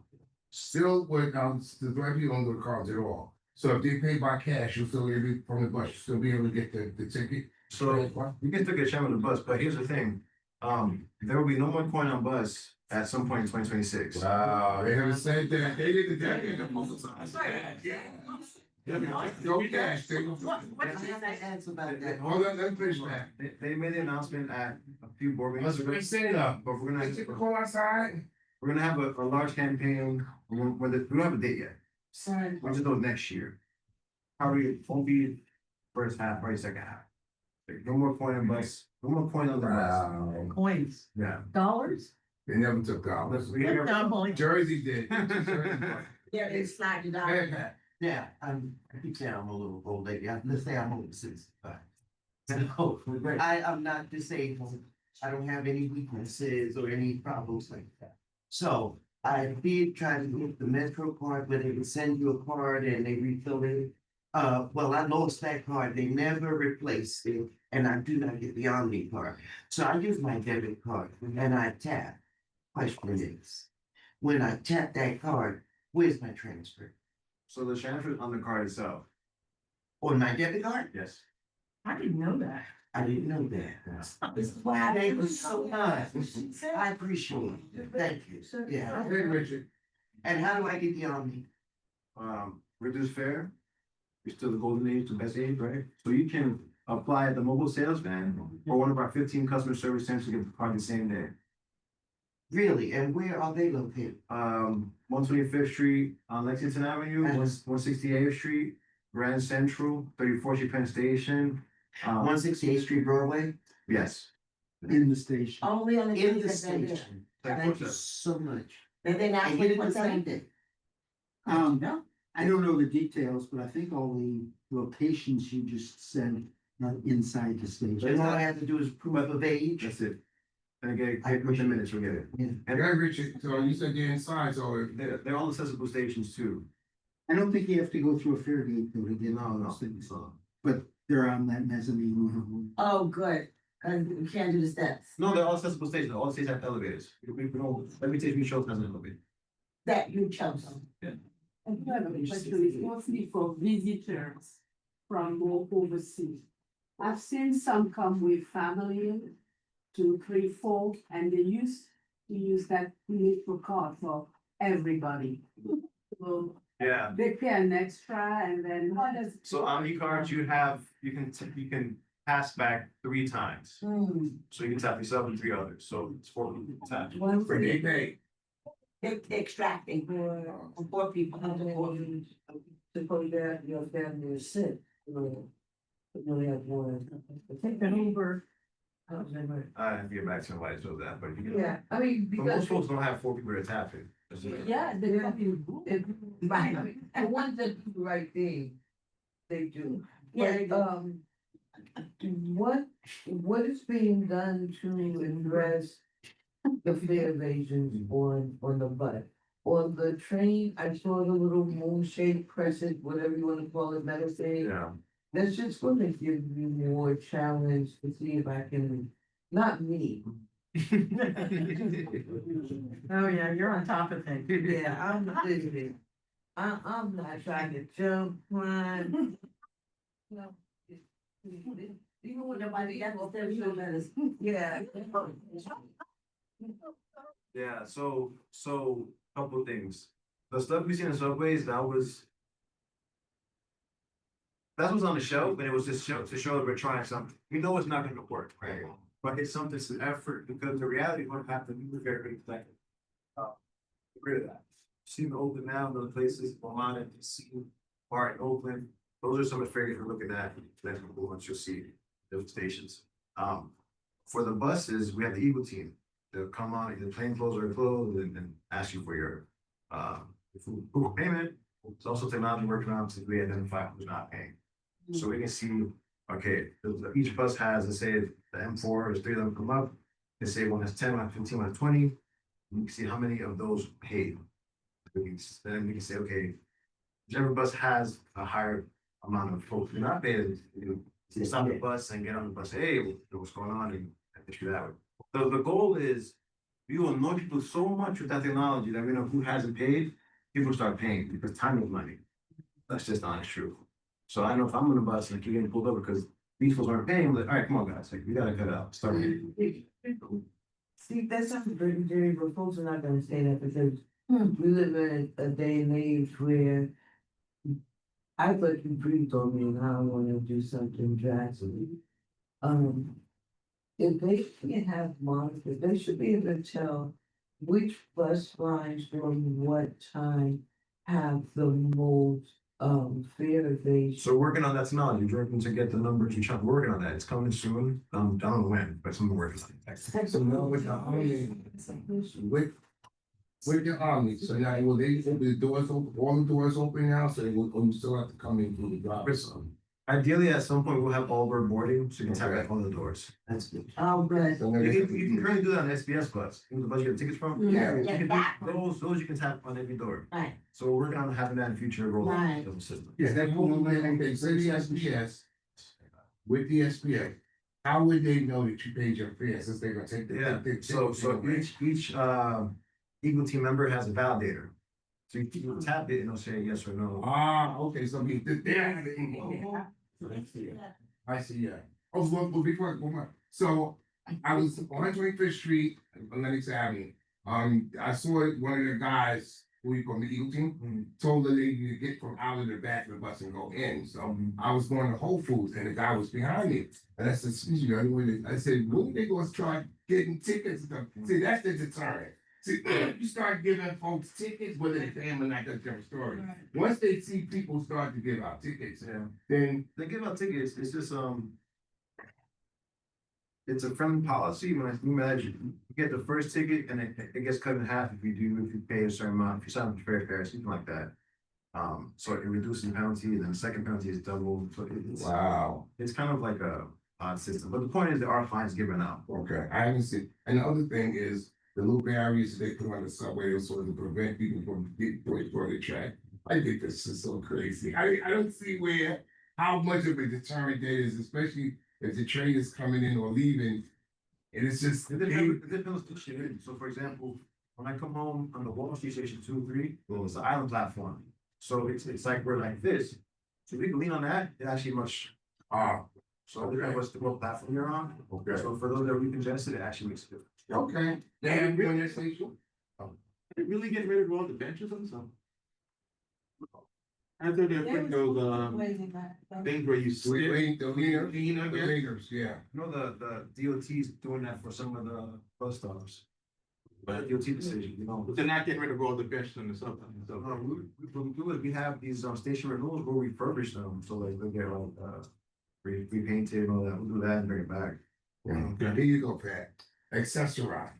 still with, the black people don't go to cards at all. So if they pay by cash, you'll still be from the bus, you'll still be able to get the ticket. So you can still get shot on the bus, but here's the thing. There will be no more coin on bus at some point in 2026. Wow, they haven't said that. They did that in the publicized. Yeah. No cash, they don't. Ask about that. Hold on, let me finish that. They made the announcement at a few board I meetings. was gonna say that, But we're I took a call outside. have a large campaign, we don't have a date yet. Sorry. We'll just know next year. Probably won't be first half, probably second half. Like, no more coin on bus, no more coin on the bus. Wow, Coins, Yeah. dollars? they never took dollars. No, Jersey did. Yeah, they slide it out. Yeah. Yeah, I keep saying I'm a little old lady, let's say I'm over 65. No, I'm not disabled, I don't have any weaknesses or any problems like that. So I did try to get the Metro card, where they would send you a card and they refill it. Well, I lost that card, they never replaced it, and I do not get the Omni card. So I use my debit card and I tap. Question is, when I tap that card, where's my transfer? So the transfer is on the card itself, On my debit card? yes. I didn't know that. I didn't know that. This is why I Thank you didn't so know much. that. I appreciate it. Thank you. Yeah. Hey, Richard. And how do I get the Omni? Reduced fare, you're still the golden age, the best age, right? So you can apply at the mobile sales van or one of our 15 customer service centers to get the card the same day. Really? And where are they located? 125th Street on Lexington Avenue, Uh-huh. 168th Street, Grand Central, 34th Street Penn Station. 168th Street Broadway? Yes. In the station. Only on the. In the days that they're there. station. Like, Thank you so much. And then I after get it the what's same that? day. No. I don't know the details, but I think all the locations you just said are inside the So all I station. have to do is proof of age. That's it. And again, I within minutes, you'll get it. Yeah. Hey, Richard, so you said they're inside, so They're all accessible stations too. I don't think you have to go through a fair gate though to get No, all no. those things, but they're on that mezzanine. Oh, good, cause we can't do the steps, No, they're all accessible stations. All stations have elevators. We don't, every station we show has an elevator. that you chose. And you have a question, it's mostly for visitors from overseas. I've seen some come with family, 2, 3, 4, and they used to use that little card for everybody. So Yeah. they pay an extra and then how does? So Omni cards, you can pass back 3 times. Hmm. So you can tap yourself and 3 others. So it's 4 people tap. for they pay. Extracting for people. Suppose that your family is sick, you only have one. Take an Uber. I have to get back to somebody so that, but you know. Yeah, I mean, But because. most folks don't have 4 people to tap it. That's the thing. Yeah, they come in group. Right. The ones that do the right thing, they do. Yeah, they But, what is being done to address the fare evasions on the bus? On the train, I saw the little moon shaped crescent, whatever you wanna call it, metal thing. Yeah. That's just gonna give you more challenge to see if I can, not me. Oh, yeah, you're on top of things. Yeah, I'm listening. I'm not trying to jump, climb. No. Even when nobody got to tell you that is, yeah. Yeah, so couple things. The stuff we see in the subways, that's what's on the shelf, and it was just to show that we're trying something. We know it's not gonna work, right? But it's something, it's an effort, because the reality is what happened, we were very effective. Get rid of that. See the open now, the places, Vermont and DC, Bar in Oakland, those are some of the figures we're looking at, that's once you'll see those stations. For the buses, we have the Eagle team. They'll come on, the plain clothes are closed and ask you for your food payment. It's also technology working on to we identify who's not paying. So we can see, okay, each bus has, let's say the M4, there's 3 of them come up. They say one has 10, one has 15, one has 20. You can see how many of those paid. Then we can say, okay, whichever bus has a higher amount of folks who are not paid, you stop the bus and get on the bus, hey, what's going on? And issue that way. The goal is we will know people so much with that technology that we know who hasn't paid, people start paying because time is money. That's just honest truth. So I know if I'm on the bus and keep getting pulled over because these folks aren't paying, I'm like, all right, come on, guys, like, we gotta cut it out, start paying. See, that's something very, very, but folks are not gonna say that because we live in a day and age where I thought you breathed on me and I don't wanna do something drastic. If they can have monitors, they should be able to tell which bus lines during what time have the most, fare they. So working on that technology, working to get the numbers and trying, working on that, it's coming soon, I don't know when, but something working on it. So now with the Omni, with the Omni, so now will they, the doors open, all the doors open now, so they will, or you still have to come in through the driver's side? Ideally, at some point, we'll have all of our boarding, so you can tap at all the doors. That's good. Oh, good. So You then- can currently do that on SBS bus, you know, the bus you get tickets from. Yeah. You can do those you can tap on every door. Right. So we're working on having that in future roll Right. out of the system. Yeah, that whole thing, they say the SBS, with the SBA, how would they know that you paid your fare since they're gonna take the. Yeah, so each Eagle team member has a validator. So you tap it and it'll say yes or no. Ah, okay, so we, they're. I see, yeah. Oh, well, before, one more. So I was on 125th Street, on Lenox Avenue. I saw one of the guys who you call the Eagle team, told the lady to get from out of the back of the bus and go in. So I was going to Whole Foods and the guy was behind me. And I said, excuse me, I said, when they gonna start getting tickets? See, that's the deterrent. See, you start giving folks tickets, whether they pay them or not, that's a different story. Once they see people start to give out tickets, then They give out tickets, it's just, it's a friendly policy, when you imagine, you get the first ticket and it gets cut in half if you pay a certain amount, if you sign up for fare, something like that. So it reduces the penalty, and then the second penalty is double, so it's. wow. It's kind of like a odd system, but the point is there are fines given out. Okay, I haven't seen, and the other thing is the little barriers they put on the subway so to prevent people from getting pushed for the track. I think this is so crazy. I don't see where, how much of a deterrent that is, especially if the train is coming in or leaving. And it's just. It depends which you're in. So for example, when I come home on the Wall Street Station 2 and 3, it's the island platform. So it's like we're like this. So we can lean on that, it's actually much. So depending what's the what platform you're on. Okay. So for those that are recongested, it actually makes it different. Okay. Damn, you're in that station? They really getting rid of all the benches and stuff? I thought they were putting those, things where you sit. Wait, the leader, Lean, I the guess. leaders, yeah. You know, the DOT's doing that for some of the bus stops. But DOT decision, you know. But they're not getting rid of all the benches and the stuff. We have these station renewals where we refurbish them, so like they get like repainted and all that, we'll do that and bring it back. Yeah, there you go, Pat. Accessorize.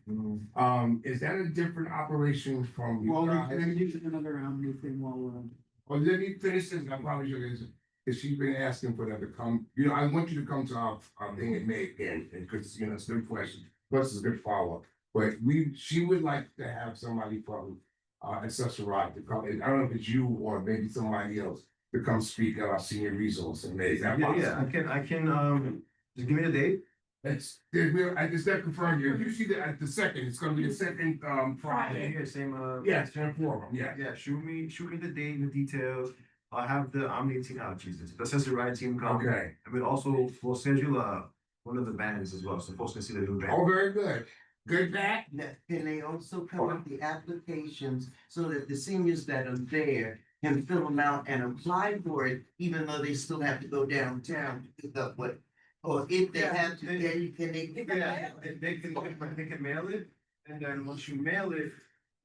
Is that a different operation from you Well, guys? can I use another Omni thing while we're on? Well, let me finish this, I probably should, is she's been asking for that to come, you know, I want you to come to our thing in May again, and, cause, you know, it's a good question, plus it's a good follow-up. But she would like to have somebody from, Accessorize to come, and I don't know if it's you or maybe somebody else to come speak at our senior resource in May, is that possible? Yeah, I can, just give me the date. It's, I just got confirmed here, usually the second, it's gonna be the second, Friday. Yeah, same, Yeah, same forum, yeah. Yeah, shoot me the date and the details. I'll have the Omni team, oh Jesus, the Accessory Ride team come. Okay. I mean, also, we'll schedule, one of the bands as well, so folks can see the new band. Oh, very good. Good back? Can they also come up the applications so that the seniors that are there can fill them out and apply for it, even though they still have to go downtown to pick up what, or if they have to, then can they? Yeah, they can mail it, and then once you mail it,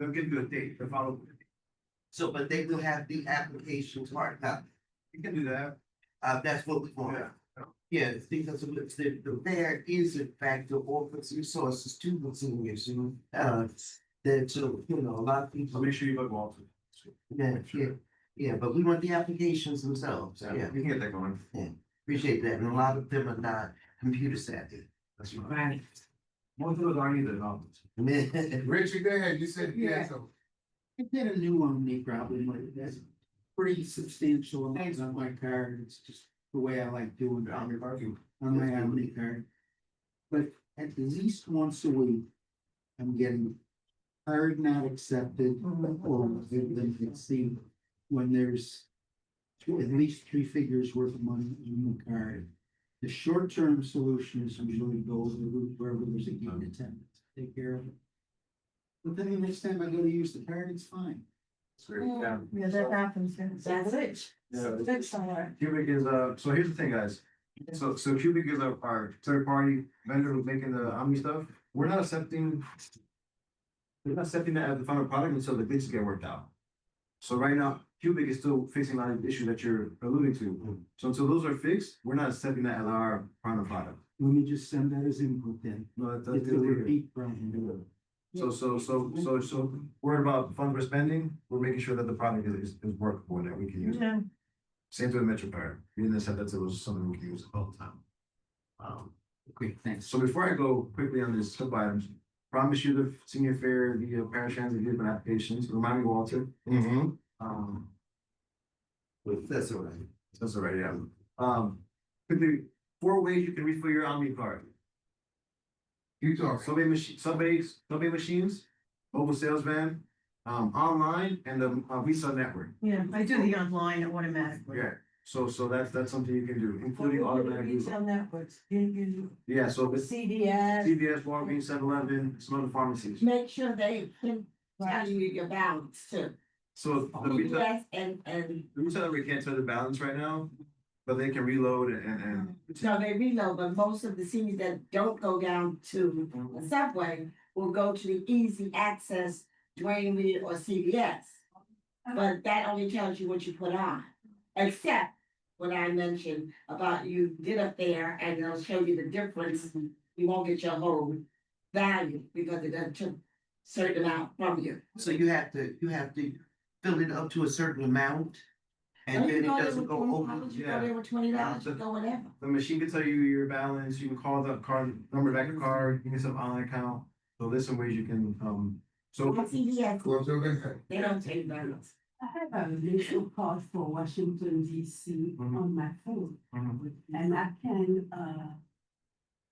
they'll give you a date, the following. So, but they will have the applications marked up. You can do that. That's what we want. Yeah, because the fair is in fact to offer resources to the seniors, that, so, you know, a lot of people. So make sure you look Walter. Yeah, but we want the applications themselves, yeah, We can get that going. appreciate that, and a lot of them are not computer savvy. That's fine. Most of those aren't either, no. Richard, go ahead, you said, yeah, so. I did a new Omni probably, like that's pretty substantial amounts on my card, it's just the way I like doing it on my Omni card. But at least once a week, I'm getting card not accepted, or then it's the, when there's at least 3 figures worth of money in the card. The short-term solution is usually go the route wherever there's a game attendant, take care of it. But then the next time I go to use the card, it's fine. Yeah. Yeah, that happens. That's it. Yeah. Good somewhere. Cubic is, so here's the thing, guys. So Cubic is our third party vendor who's making the Omni stuff. We're not accepting. We're not accepting that as the final product until the glitches get worked out. So right now, Cubic is still fixing a lot of the issue that you're alluding to. So until those are fixed, we're not accepting that as our final product. Let me just send that as input then. No, that's It's a repeat problem. So worried about fund we're spending, we're making sure that the product is workable and that we can use it. Yeah. Same to the MetroCard. We didn't accept that it was something we can use all the time. Great, thanks. So before I go quickly on these sub items, promise you the senior fair, the paratransit vehicle applications, remind me, Walter. That's all right. That's all right, yeah. Quickly, 4 ways you can refill your Omni card. You talk. Subway machines, mobile sales van, online, and the Visa network. Yeah, I do the online automatically. Yeah, so that's something you can do, including automatic. Retail networks, you, Yeah, so it's CVS, CVS, Walgreens, 7-Eleven, some other pharmacies. make sure they can tell you your balance too. So the retail, CVS and, the retail we can't tell the balance right now, but they can reload and. so they reload, but most of the seniors that don't go down to the subway will go to the easy access, Dwayne Reed or CVS. But that only tells you what you put on, except what I mentioned about you get up there and they'll show you the difference. You won't get your whole value because it doesn't took certain amount from you. So you have to fill it up to a certain amount. And then it doesn't go over. You go there with $20, you go whatever. The machine can tell you your balance, you can call the card, number back your card, you can set up online account. So there's some ways you can, so. CVS, Well, so then, they don't take balance. I have a little card for Washington DC on my phone, and I can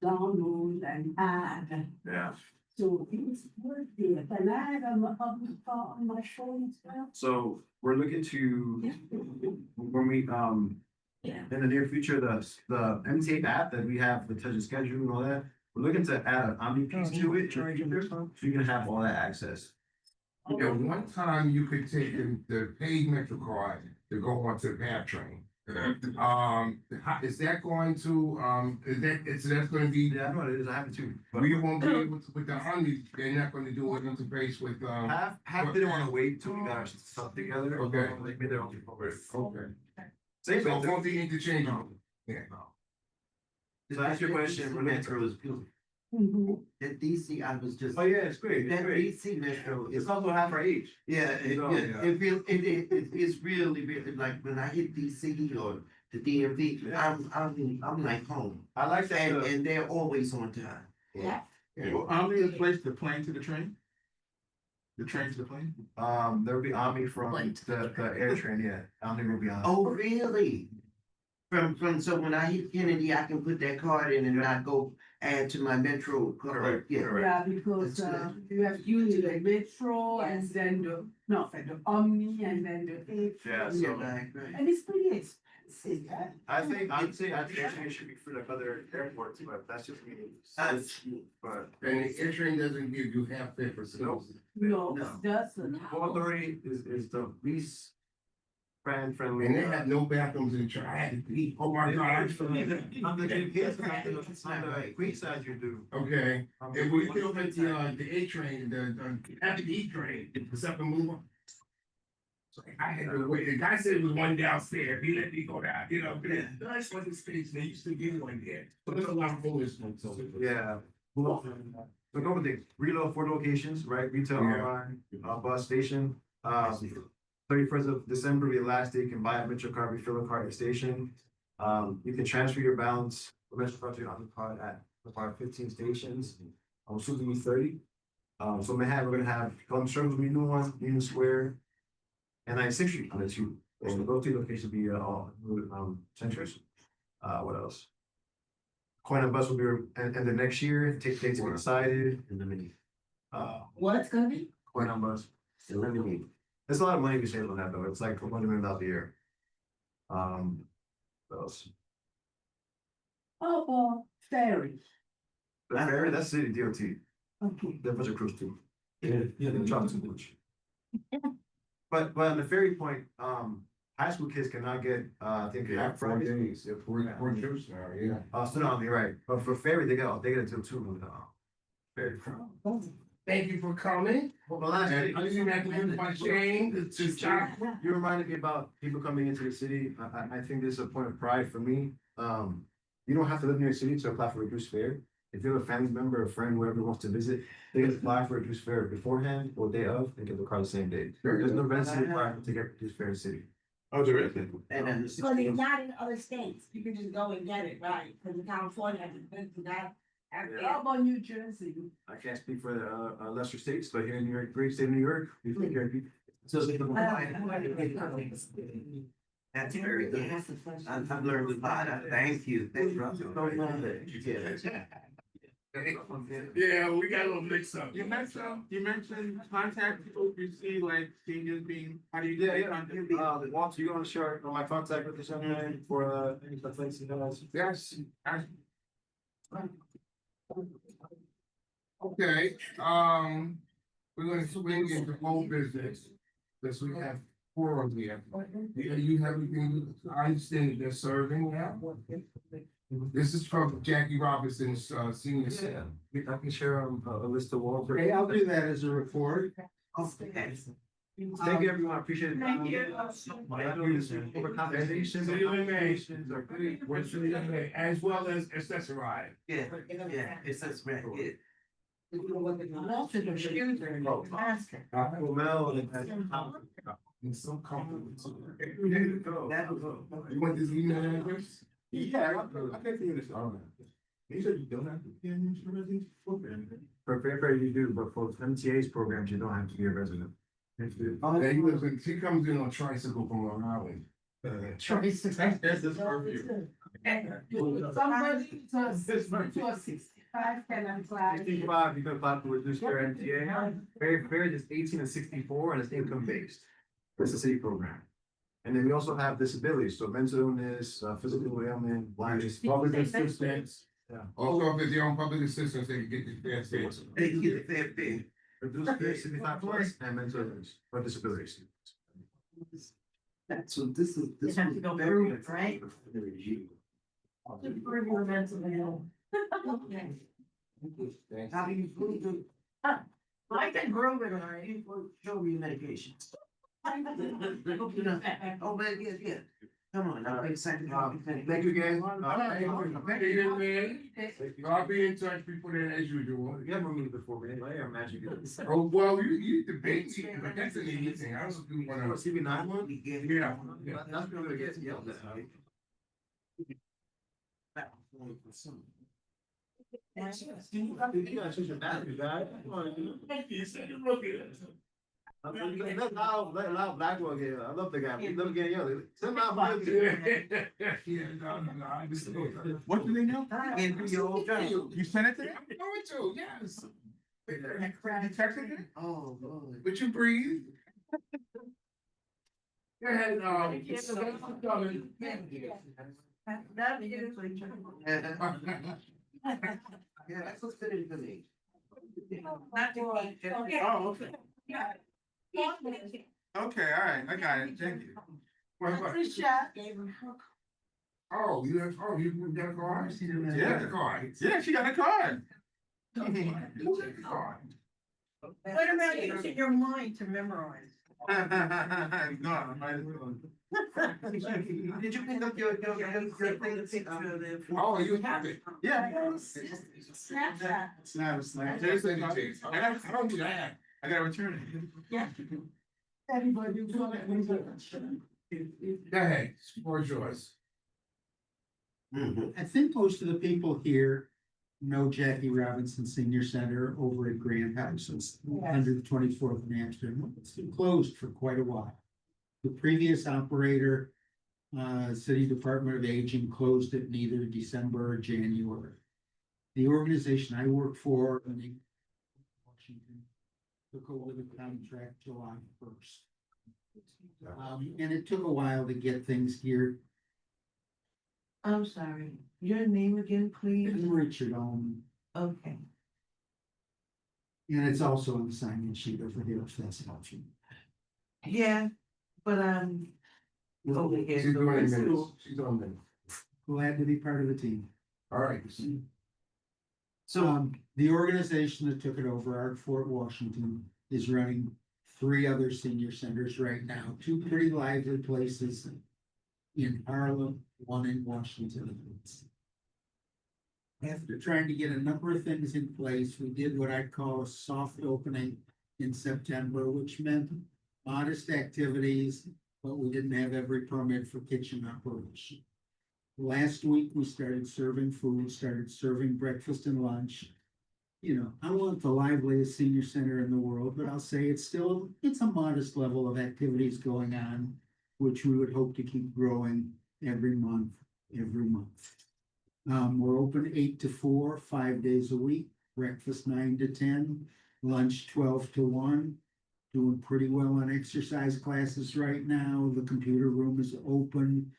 download and add. Yeah. So it's worth it. Can I have a public card on my phone as well? So we're looking to, when we, Yeah. in the near future, the MTA app that we have, the touch and schedule and all that, we're looking to add an Omni piece to it, so you can have all that access. at one time you could take the paid Metro card to go onto the PATH train. Is that going to, that's gonna be, Yeah, I know what it is, I have it too. But we won't be able to, with the Omni, they're not gonna do an interface with, half didn't wanna wait till we got our stuff together. Okay. They made their own program. okay. Same, So it but won't be interchangeable. Yeah. to answer your question, we're looking Metro is beautiful. Mhm. At DC, I was just. Oh, yeah, it's great, it's That great. DC Metro is. It's also half our age. Yeah, So, yeah. it's really, like when I hit DC or the DMV, Yeah. I'm like home. I like that. And they're always on time. Yeah. Well, Omni replaced the plane to the train? The train to the plane? There'll be Omni from the air train, yeah, Omni will be on. Oh, really? So when I hit Kennedy, I can put that card in and then I go add to my Metro card. Correct, Yeah. correct. Yeah, because That's you have used the metro and then the Omni and then the A. Yeah, Yeah, so right. And it's pretty expensive. I'd say it should be for like other airports, but that's just me. But And the air train doesn't give you half fare for service. No, No. it doesn't. Port Authority is the least brand friendly. And they have no bathrooms in train. I had to pee. Oh my God. On the GPS, on the Queen side you do. Okay, if we feel that the A train, the E train, it's up and move on. So I had to wait, the guy said it was one downstairs, he let me go down, that's what the space, they used to give one there. But there's a lot of foolishness. Yeah. So a couple things, reload 4 locations, right, retail, Yeah. online, bus station. 31st of December, be the last day you can buy a Metro card, refill a card at the station. You can transfer your balance, Metro card to your Omni card at about 15 stations. Soon to be 30. So Manhattan, we're gonna have Columbus Circle, be new one, Union Square. And 96th Street on the 2. So those 2 locations be all centers. What else? Coin and bus will be and the next year, take dates to be decided. In the mini. What's gonna be? Coin on bus. Eliminate. There's a lot of money we save on that though. It's like $100 million a year. What else? Ferry. The ferry, that's city DOT. Okay. That was a cruise too. Yeah, they drop too much. But on the ferry point, high school kids cannot get, I think. Yeah, 4 days, yeah, 4 trips now, yeah. Still on the right, but for ferry, they get a deal too with, ferry. Thank you for coming. Well, last And I didn't have to do my shame, to job. You reminded me about people coming into the city. I think this is a point of pride for me. You don't have to live in your city to apply for reduced fare. If you have a family member, a friend, whoever wants to visit, they can apply for reduced fare beforehand or day of, and get the car the same day. There's no residency requirement to get reduced fare in the city. Oh, there is. And then But it's not in other states, you can just go and get it, right, because in California, I've been to that. How about New Jersey? I can't speak for the lesser states, but here in New York, great state of New York, we take care of people. That's very good. I've learned a lot. Thank you. Thank you. Yeah, we got a little mix up. You mentioned contact people, you see like seniors being, how do you? Yeah, Walter, you want to share my contact with this young man for any complaints he has? Yes. Okay, we're gonna swing into whole business. Because we have 4 of them. Yeah, you have anything, I understand that they're serving now. This is from Jackie Robinson's, senior center. I can share a list of Walter. Okay, I'll do that as a report. Okay. Thank you, everyone. I appreciate it. Thank you. Conversations. As well as accessorize. Yeah, it's just right, yeah. Walter, the shooter, master. Mel and. It's so comfortable. That was. You want this email address? Yeah, I can see this. You said you don't have to be a municipal resident program. For fair you do, but for MTA's programs, you don't have to be a resident. Yeah, he lives in, he comes in on a tricycle from Long Island. Choice. That's this purview. Somebody to a 65 can apply. 65, you can apply for reduced fare MTA. Very fair, is 18 and 64, and it's income based. It's a city program. And then we also have disabilities, so mental illness, physical ailment, blindness. Public assistance. Yeah. Also, if it's your own public assistance, they can get the fair states. They can get the fair pay. Reduced fare 65 plus and mental illness, or disabilities. So this is. You have to go through it, right? How do you prove it? I can prove it, all right. Show me your medications. Oh, man, yeah. Come on, I'm excited. Thank you again. I'll be in touch before then as usual. You haven't meeting before, man. I imagine you. Oh, well, you debate me, but that's an easy thing. I don't do one of those. CB9 one? Yeah. That's gonna get yelled at. You gotta choose your battery, guys. Let loud black one get. I love the guy. We love getting yelled. Somehow. What do they know? And do your old job. You sent it to them? Going to, yes. You texted it? Oh, Lord. Would you breathe? Go ahead, Yeah, that's what's good for me. Not to keep just- Oh, okay. Okay, all right, I got it, thank you. Patricia. Oh, you got a card? Yeah. Got a card. Yeah, she got a card. Who got a card? What about using your mind to memorize? No, I might as well. Did you pick up your thing? Oh, you have it. Yeah. Snapchat. There's anything. I don't do that. I gotta return Yeah. Everybody. Go ahead, floor is yours. I think most of the people here know Jackie Robinson Senior Center over at Grand House. It's 124th and Amsterdam. It's been closed for quite a while. The previous operator, City Department of Aging, closed it in either December or January. The organization I work for in Washington took over the contract July 1st. And it took a while to get things geared. I'm sorry, your name again, please? I'm Richard Okay. and it's also on the sign-in sheet over here, if that's an option. Yeah, but over here. She's so doing it's minutes. cool. She's doing minutes. Glad to be part of the team. All right. So, the organization that took it over, Art Fort Washington, is running 3 other senior centers right now, 2 pretty lively places in Harlem, 1 in Washington. After trying to get a number of things in place, we did what I'd call a soft opening in September, which meant modest activities, but we didn't have every permit for kitchen operation. Last week, we started serving food, started serving breakfast and lunch. You know, I want the liveliest senior center in the world, but I'll say it's a modest level of activities going on, which we would hope to keep growing every month. We're open 8 to 4, 5 days a week, breakfast 9 to 10, lunch 12 to 1. Doing pretty well on exercise classes right now. The computer room is open.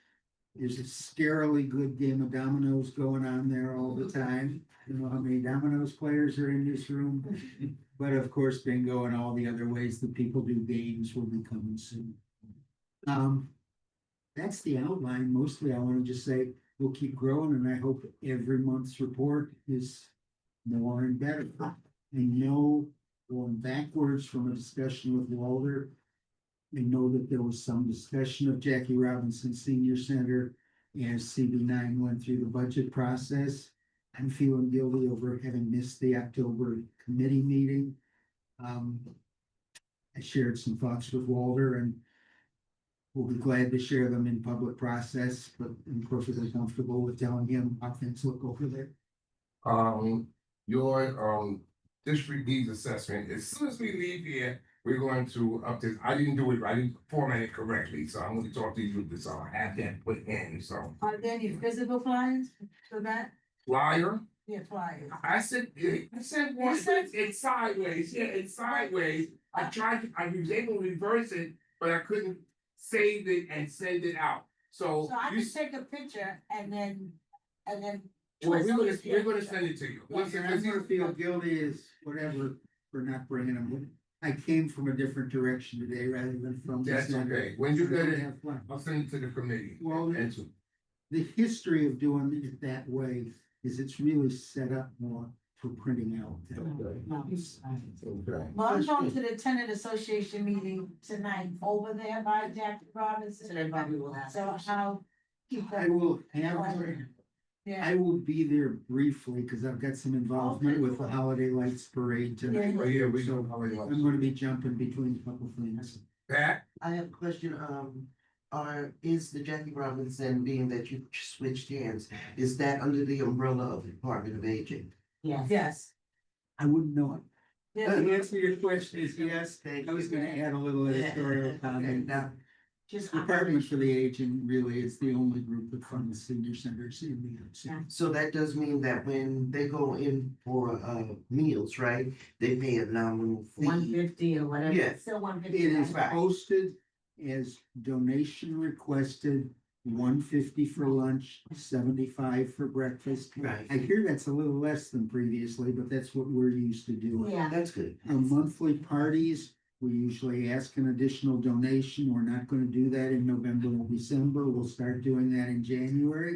There's a scarily good game of dominoes going on there all the time. You know how many dominoes players are in this room? But of course, bingo and all the other ways that people do games will be coming soon. That's the outline. Mostly, I want to just say we'll keep growing, and I hope every month's report is more and better. I know going backwards from a discussion with Walter, I know that there was some discussion of Jackie Robinson Senior Center as CB9 went through the budget process. I'm feeling guilty over having missed the October committee meeting. I shared some thoughts with Walter, and we'll be glad to share them in public process, but I'm perfectly comfortable with telling him how things look over there. Your district needs assessment, as soon as we leave here, we're going to update. I didn't do it, I didn't format it correctly, so I'm gonna talk to you with this, I'll have that put in, so. Are there any physical flyers for that? Flyer, Yeah, flyers. I said one, it's sideways, yeah, it's sideways. I was able to reverse it, but I couldn't save it and send it out, so. So I you can take a picture and then. Well, we're gonna send it to you. Listen, I'm gonna feel guilty as whatever for not bringing them. I came from a different direction today rather than from the That's center. okay, when you get it, Have fun. I'll send it to the committee. Well, And to- the history of doing it that way is it's really set up more for printing out. Okay. Well, I'm going to the tenant association meeting tonight over there by Jackie Robinson. So everybody will have. So how? I will have, Yeah. I will be there briefly because I've got some involvement with the Holiday Lights Parade tonight. Oh, yeah, we So don't know how I'm gonna be jumping between a couple things. Pat, I have a question, is the Jackie Robinson, being that you switched hands, is that under the umbrella of the Department of Aging? Yes. I wouldn't know it. Yeah. The answer to your question is yes. Thank I was you. gonna add a little editorial Okay, comment. now, Just. Department for the Aging really is the only group that funds senior centers in New York City. so that does mean that when they go in for, meals, right, they pay a nominal fee? 150 or whatever. Yeah. Still It 150. is Right. posted as donation requested, 150 for lunch, 75 for breakfast. Right, I hear that's a little less than previously, but that's what we're used to doing. Yeah. that's good. Our monthly parties, we usually ask an additional donation. We're not gonna do that in November or December. We'll start doing that in January.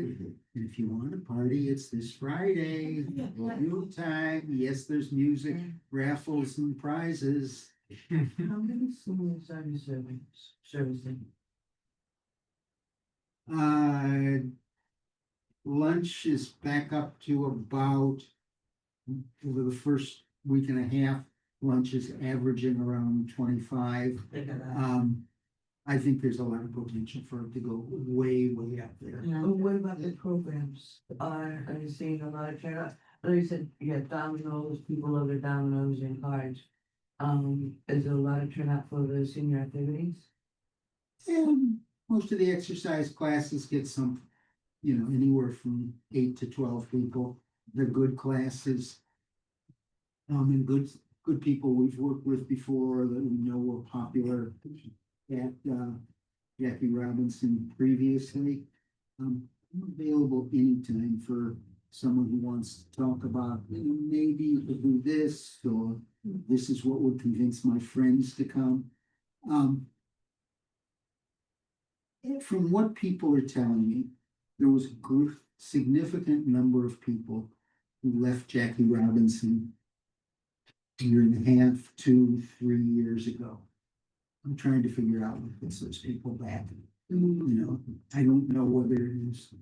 And if you want a party, it's this Friday, noon time. Yes, there's music, raffles and prizes. How many seniors are you servicing? Lunch is back up to about, over the first week and a half, lunch is averaging around 25. I think there's a lot of potential for it to go way, way up there. What about the programs? Are you seeing a lot of turnout? I know you said you had dominoes, people love their dominoes and cards. Is there a lot of turnout for the senior activities? And most of the exercise classes get some, anywhere from 8 to 12 people. They're good classes. And good good people we've worked with before that we know were popular at, Jackie Robinson previously. I'm available anytime for someone who wants to talk about, maybe you could do this, or this is what would convince my friends to come. And from what people are telling me, there was a significant number of people who left Jackie Robinson a year and a half, 2, 3 years ago. I'm trying to figure out what gets those people back. I don't know whether it is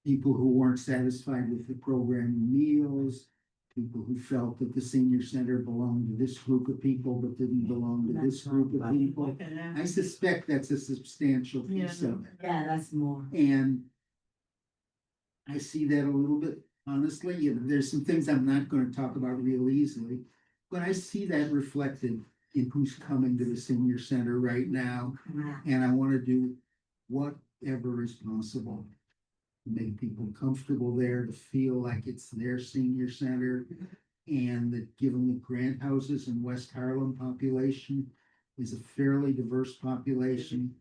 people who weren't satisfied with the program meals, people who felt that the senior center belonged to this group of people but didn't belong to this group of people. I suspect that's a substantial piece of it. Yeah, that's more. And I see that a little bit, honestly, there's some things I'm not gonna talk about real easily, but I see that reflected in who's coming to the senior center right now. And I wanna do whatever is possible to make people comfortable there, to feel like it's their senior center. And that given the grant houses in West Harlem population is a fairly diverse population.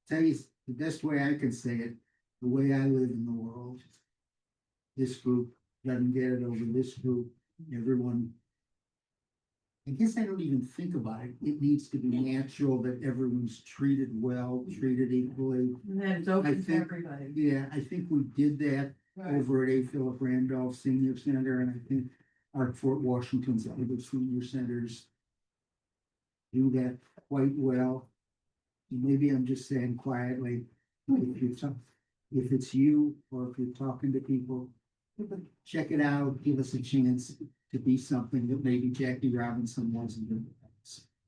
Tell you the best way I can say it, the way I live in the world. This group doesn't get it over this group, everyone. I guess I don't even think about it. It needs to be natural that everyone's treated well, treated equally. And then it's I open to think- everybody. Yeah, I think we did that over at A. Philip Randolph Senior Center, and I think our Fort Washington's other senior centers do that quite well. Maybe I'm just saying quietly, if it's you or if you're talking to people, check it out, give us a chance to be something that maybe Jackie Robinson wasn't.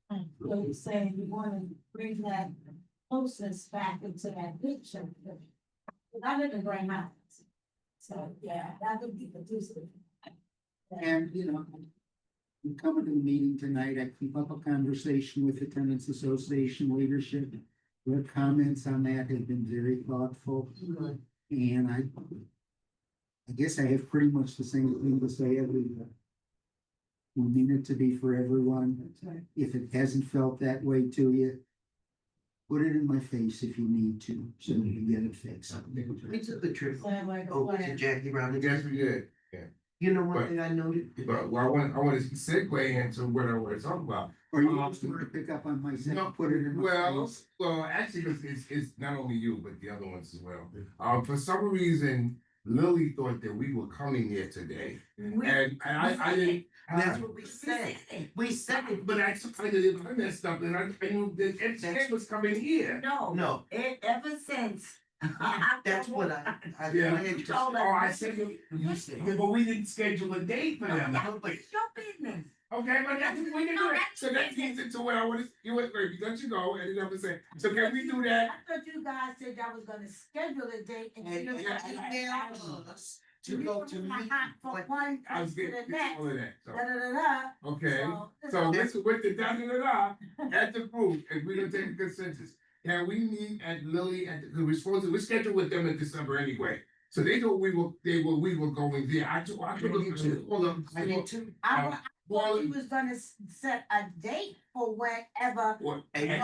So you're saying you wanna bring that closeness back into that picture. But I live in Grand Mountains. So, yeah, that would be conducive. And, I'm coming to the meeting tonight, I keep up a conversation with the Tenants Association leadership. Their comments on that have been very thoughtful, and I guess I have pretty much the same thing to say every day. We mean it to be for everyone. If it hasn't felt that way to you, put it in my face if you need to, so we can get it fixed. We took a trip Sound like a over to plan. Jackie Robinson. Yes, we did. You know, one But- thing I noted, But I want to segue into what I want to talk about. Or you just want to pick up on my saying, put it in my Well, face. actually, it's not only you, but the other ones as well. For some reason, Lily thought that we were coming here today, and I didn't. that's what we said. We said it, But I messed up, and I knew that MCB was coming here. no, Ever since. that's what I Yeah. glad you told Oh, I said, but we didn't schedule a date for them. It's your business. Okay, but that's we can do that. So that feeds into what I want to. You wait, let you go, and then I'm gonna say. So can we do that? I thought you guys said y'all was gonna schedule a date and. And you you know, emailed us to go to meet. For but one I was place to getting the next, all of that. So. da, da, da, da. Okay, So, so listen, with the at the group, and we're gonna take a consensus. Can we meet at Lily cause we're scheduled with them in December anyway. So they thought we were going there. I told them, hold on. I did too. I thought you was gonna set a date for whenever.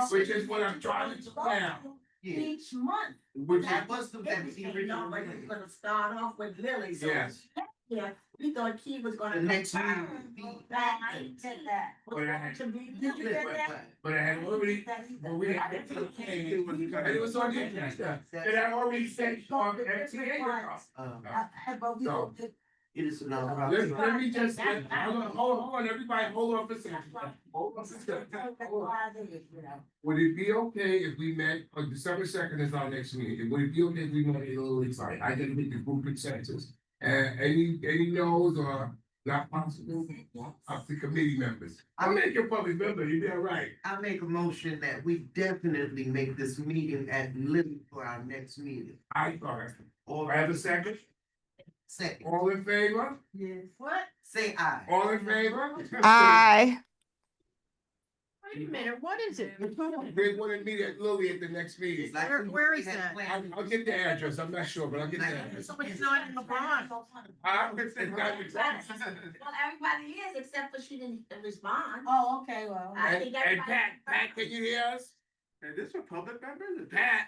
Which is what I'm trying to do now. Yeah, Each month. that was the original. Gonna start off with Lily, so. Yes. Yeah, we thought Key was gonna. The next come meeting would be- That, I didn't take that. But I had, To be. Did you get that? but I had already, well, we had, and it was on the agenda, and I already said, MTA. But we. So- It is an Let me just, hold on, everybody, hold on for a second. Hold on for a second. Hold on. Would it be okay if we met, on December 2nd is our next meeting, would it be okay if we met a little excited? I didn't make the group consensus. Any no's or not possible, up to committee members. I'm making public member, you're damn right. I make a motion that we definitely make this meeting at Lily for our next meeting. I thought, Or I have a second, second, all in favor? Yes. What? say aye. All in favor? Aye. Wait a minute, what is it? They wanted me at Lily at the next meeting. Where is that? I'll get the address, I'm not sure, but I'll get the address. It's not in the bond. It's not exactly. Well, everybody is, except for she didn't respond. Oh, okay, well. I think And everybody. Pat, can you hear us? Is this for public members? Pat,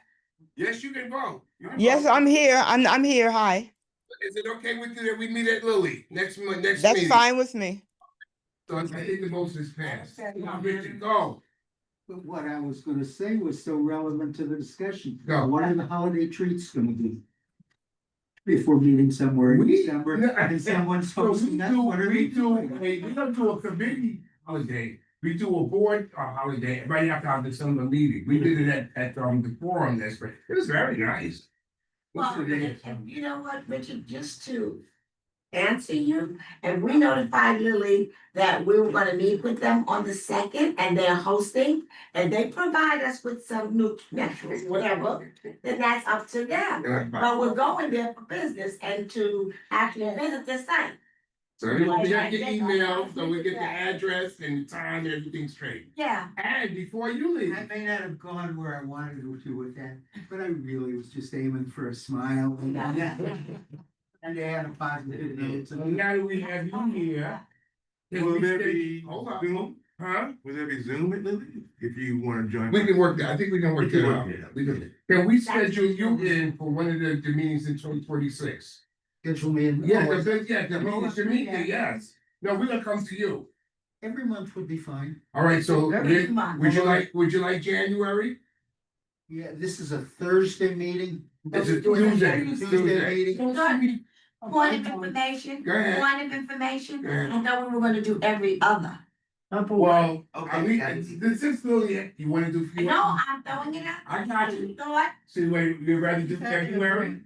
yes, you can vote. You can Yes, vote. I'm here. I'm here. Hi. Is it okay with you that we meet at Lily next month, next That's meeting? fine with me. So I think the motion is passed. Now, Richard, go. But what I was gonna say was so relevant to the discussion. Go. What are the holiday treats gonna be? If we're meeting somewhere in December and someone's So hosting that, what are we doing? we don't do a committee holiday, we do a board holiday right after our December meeting. We did it at the forum this spring. It was very nice. What's Well, the name? and you know what, Richard, just to answer you, and we notified Lily that we were gonna meet with them on the second, and they're hosting, and they provide us with some new measures, whatever, then that's up to them. But we're going there for business and to actually visit the site. So we got your email, so we get the address and the time and everything straight. Yeah. And before you leave. I may not have gone where I wanted to with that, but I really was just aiming for a smile. And they had a positive note. So now that we have you here. can Will we there stay- be Hold on. Zoom? Huh? Will there be Zoom at Lily? If you wanna join. We can work that, I think we can work We can that work out. it out. We can we schedule you in for one of the meetings in 2026? Schedule me in. Yeah, the meeting, yes. No, we're gonna come to you. Every month would be fine. All right, so Every month. would you like January? Yeah, this is a Thursday meeting. It's a Tuesday. Meeting. Point of information, Go ahead. point of information, Go ahead. I thought we were gonna do every other. Well, I Okay, mean, got it. this is Lily, you wanna do? No, I'm throwing it out. I got you. Thought, So you ready to do February?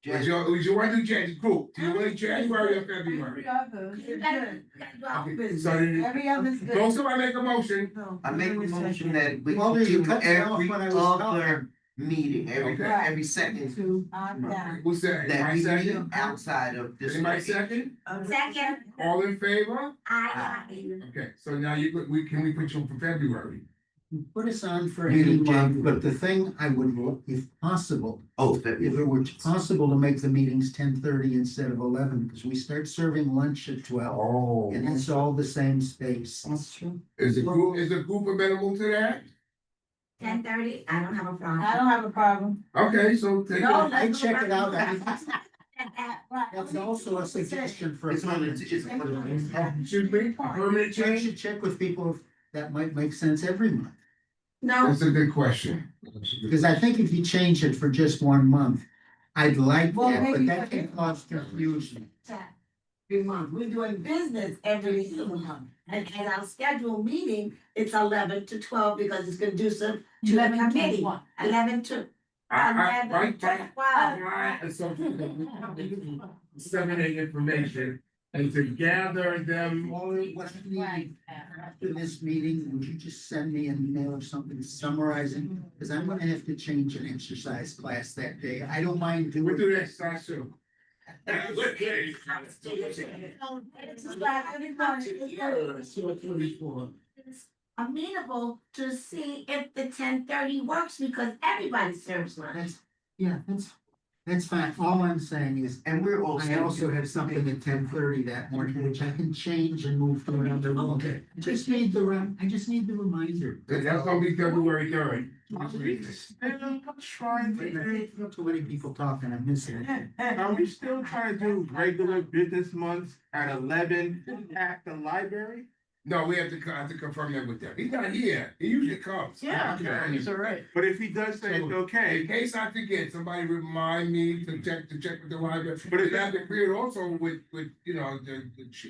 Would you wanna do January? Cool. Do you want January or February? you gotta do our Okay, business. so then, Every other's good. don't somebody make a motion. I make a motion that we Well, you do cut me off every when I was other meeting, Okay. every second. Yeah. Who's that? That Anybody we second? meet outside of this. Anybody meeting. second? Second, All in favor? I. Okay, so now can we put you for February? Put us on for You any do month, January. but the thing I would, if possible, Oh, if February. it were possible to make the meetings 10:30 instead of 11, because we start serving lunch at 12. Oh. And it's all the same space. That's true. Is the group amenable to that? 10:30, I don't have a problem. I don't have a problem. Okay, so take No, it. I check it out. Right. That's also a suggestion for a It's on the, permanent. it's on the. Excuse me, a permanent We change? should check with people if that might make sense every month. No, That's a good question. Because I think if you change it for just 1 month, I'd like Well, that, but maybe that for- can cause confusion. every month, we're doing business every single month. And our scheduled meeting, it's 11 to 12 because it's conducive to the 11 to committee. what? 11 to. Right, 12. so disseminate information and to gather them. All what I need after this meeting, would you just send me an email or something summarizing? Because I'm gonna have to change an exercise class that day. I don't mind We doing. do that, start soon. Amenable to see if the 10:30 works because everybody serves lunch. Yeah, that's fine. All I'm saying is, And we're I also. also have something at 10:30 that morning, which I can change and move to another room. Okay. I just need the reminder. That's gonna be February 3rd. Are we still trying to do, Too many people talking, I'm missing it. are we still trying to do regular business months at 11 at the library? No, we have to confirm that with them. He's not here. He usually comes. Yeah, Okay. it's all right. But if he does say it's In okay, case I forget, somebody remind me to check with the library. But But if it have to clear also with, you know, the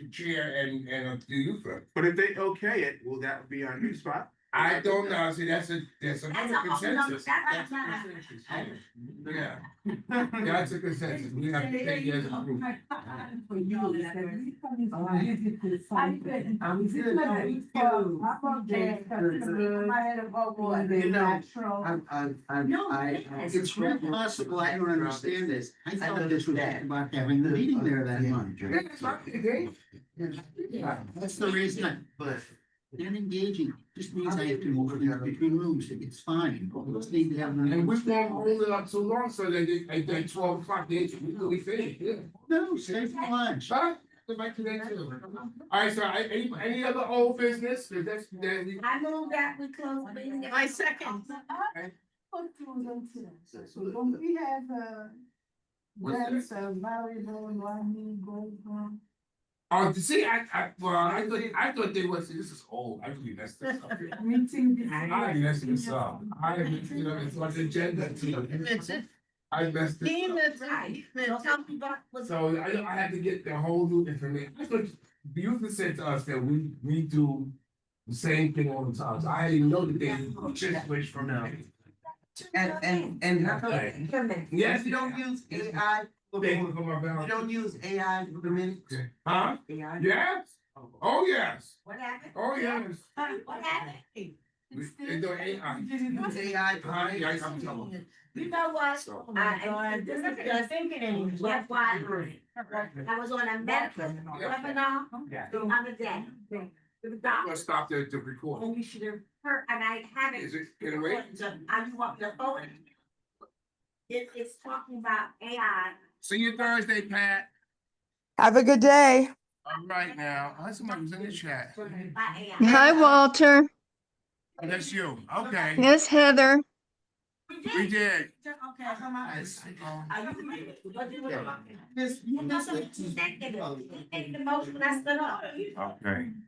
chair and the youth. but if they okay it, will that be our new spot? I don't know, see, that's a That's a whole nother- consensus. that's not- Consensus. Yeah, that's a consensus, we have to take it as a group. It's real possible, I don't understand this. I thought this was about having the meeting there that month. That's the reason, But Not engaging, just means I have to move between rooms, it's fine, let's need to have. And we won't hold it up so long, so that at 12 o'clock, we really finish, yeah. No, stay for lunch. Huh? Go back to that too. Alright, so any other old business? 'Cause that's, I know that we close the meeting. I second. So don't we have, What's that? that's a variable one goes on? Oh, see, I thought they was, this is old, I really messed this up. Meeting. I messed this up. It's like agenda. I messed it up. So I had to get the whole new information. I thought the youth said to us that we do the same thing all the time. So I didn't even know that they just switch from now. And Yes, you don't use AI, Thank you for my you balance. don't use AI for the minutes? Huh? AI? Yes? Oh, yes. What happened? Oh, yes. What happened? They do AI. Use AI for Hi, the I'm minutes? telling. You know what? So- This is just thinking anymore. That's why I was on a medical webinar the other day. With the doctor. Let's stop the recording. And you should have heard, and I haven't. Is it gonna wait? I just want the phone. It's talking about AI. See you Thursday, Pat. Have a good day. All right now. Somebody was in the chat. By AI. Hi, Walter. Oh, that's you. Okay. Yes, Heather. We did. Okay, come on. Are you ready? What you want? You know, so it's executive. Take the motion, that's the law. Okay.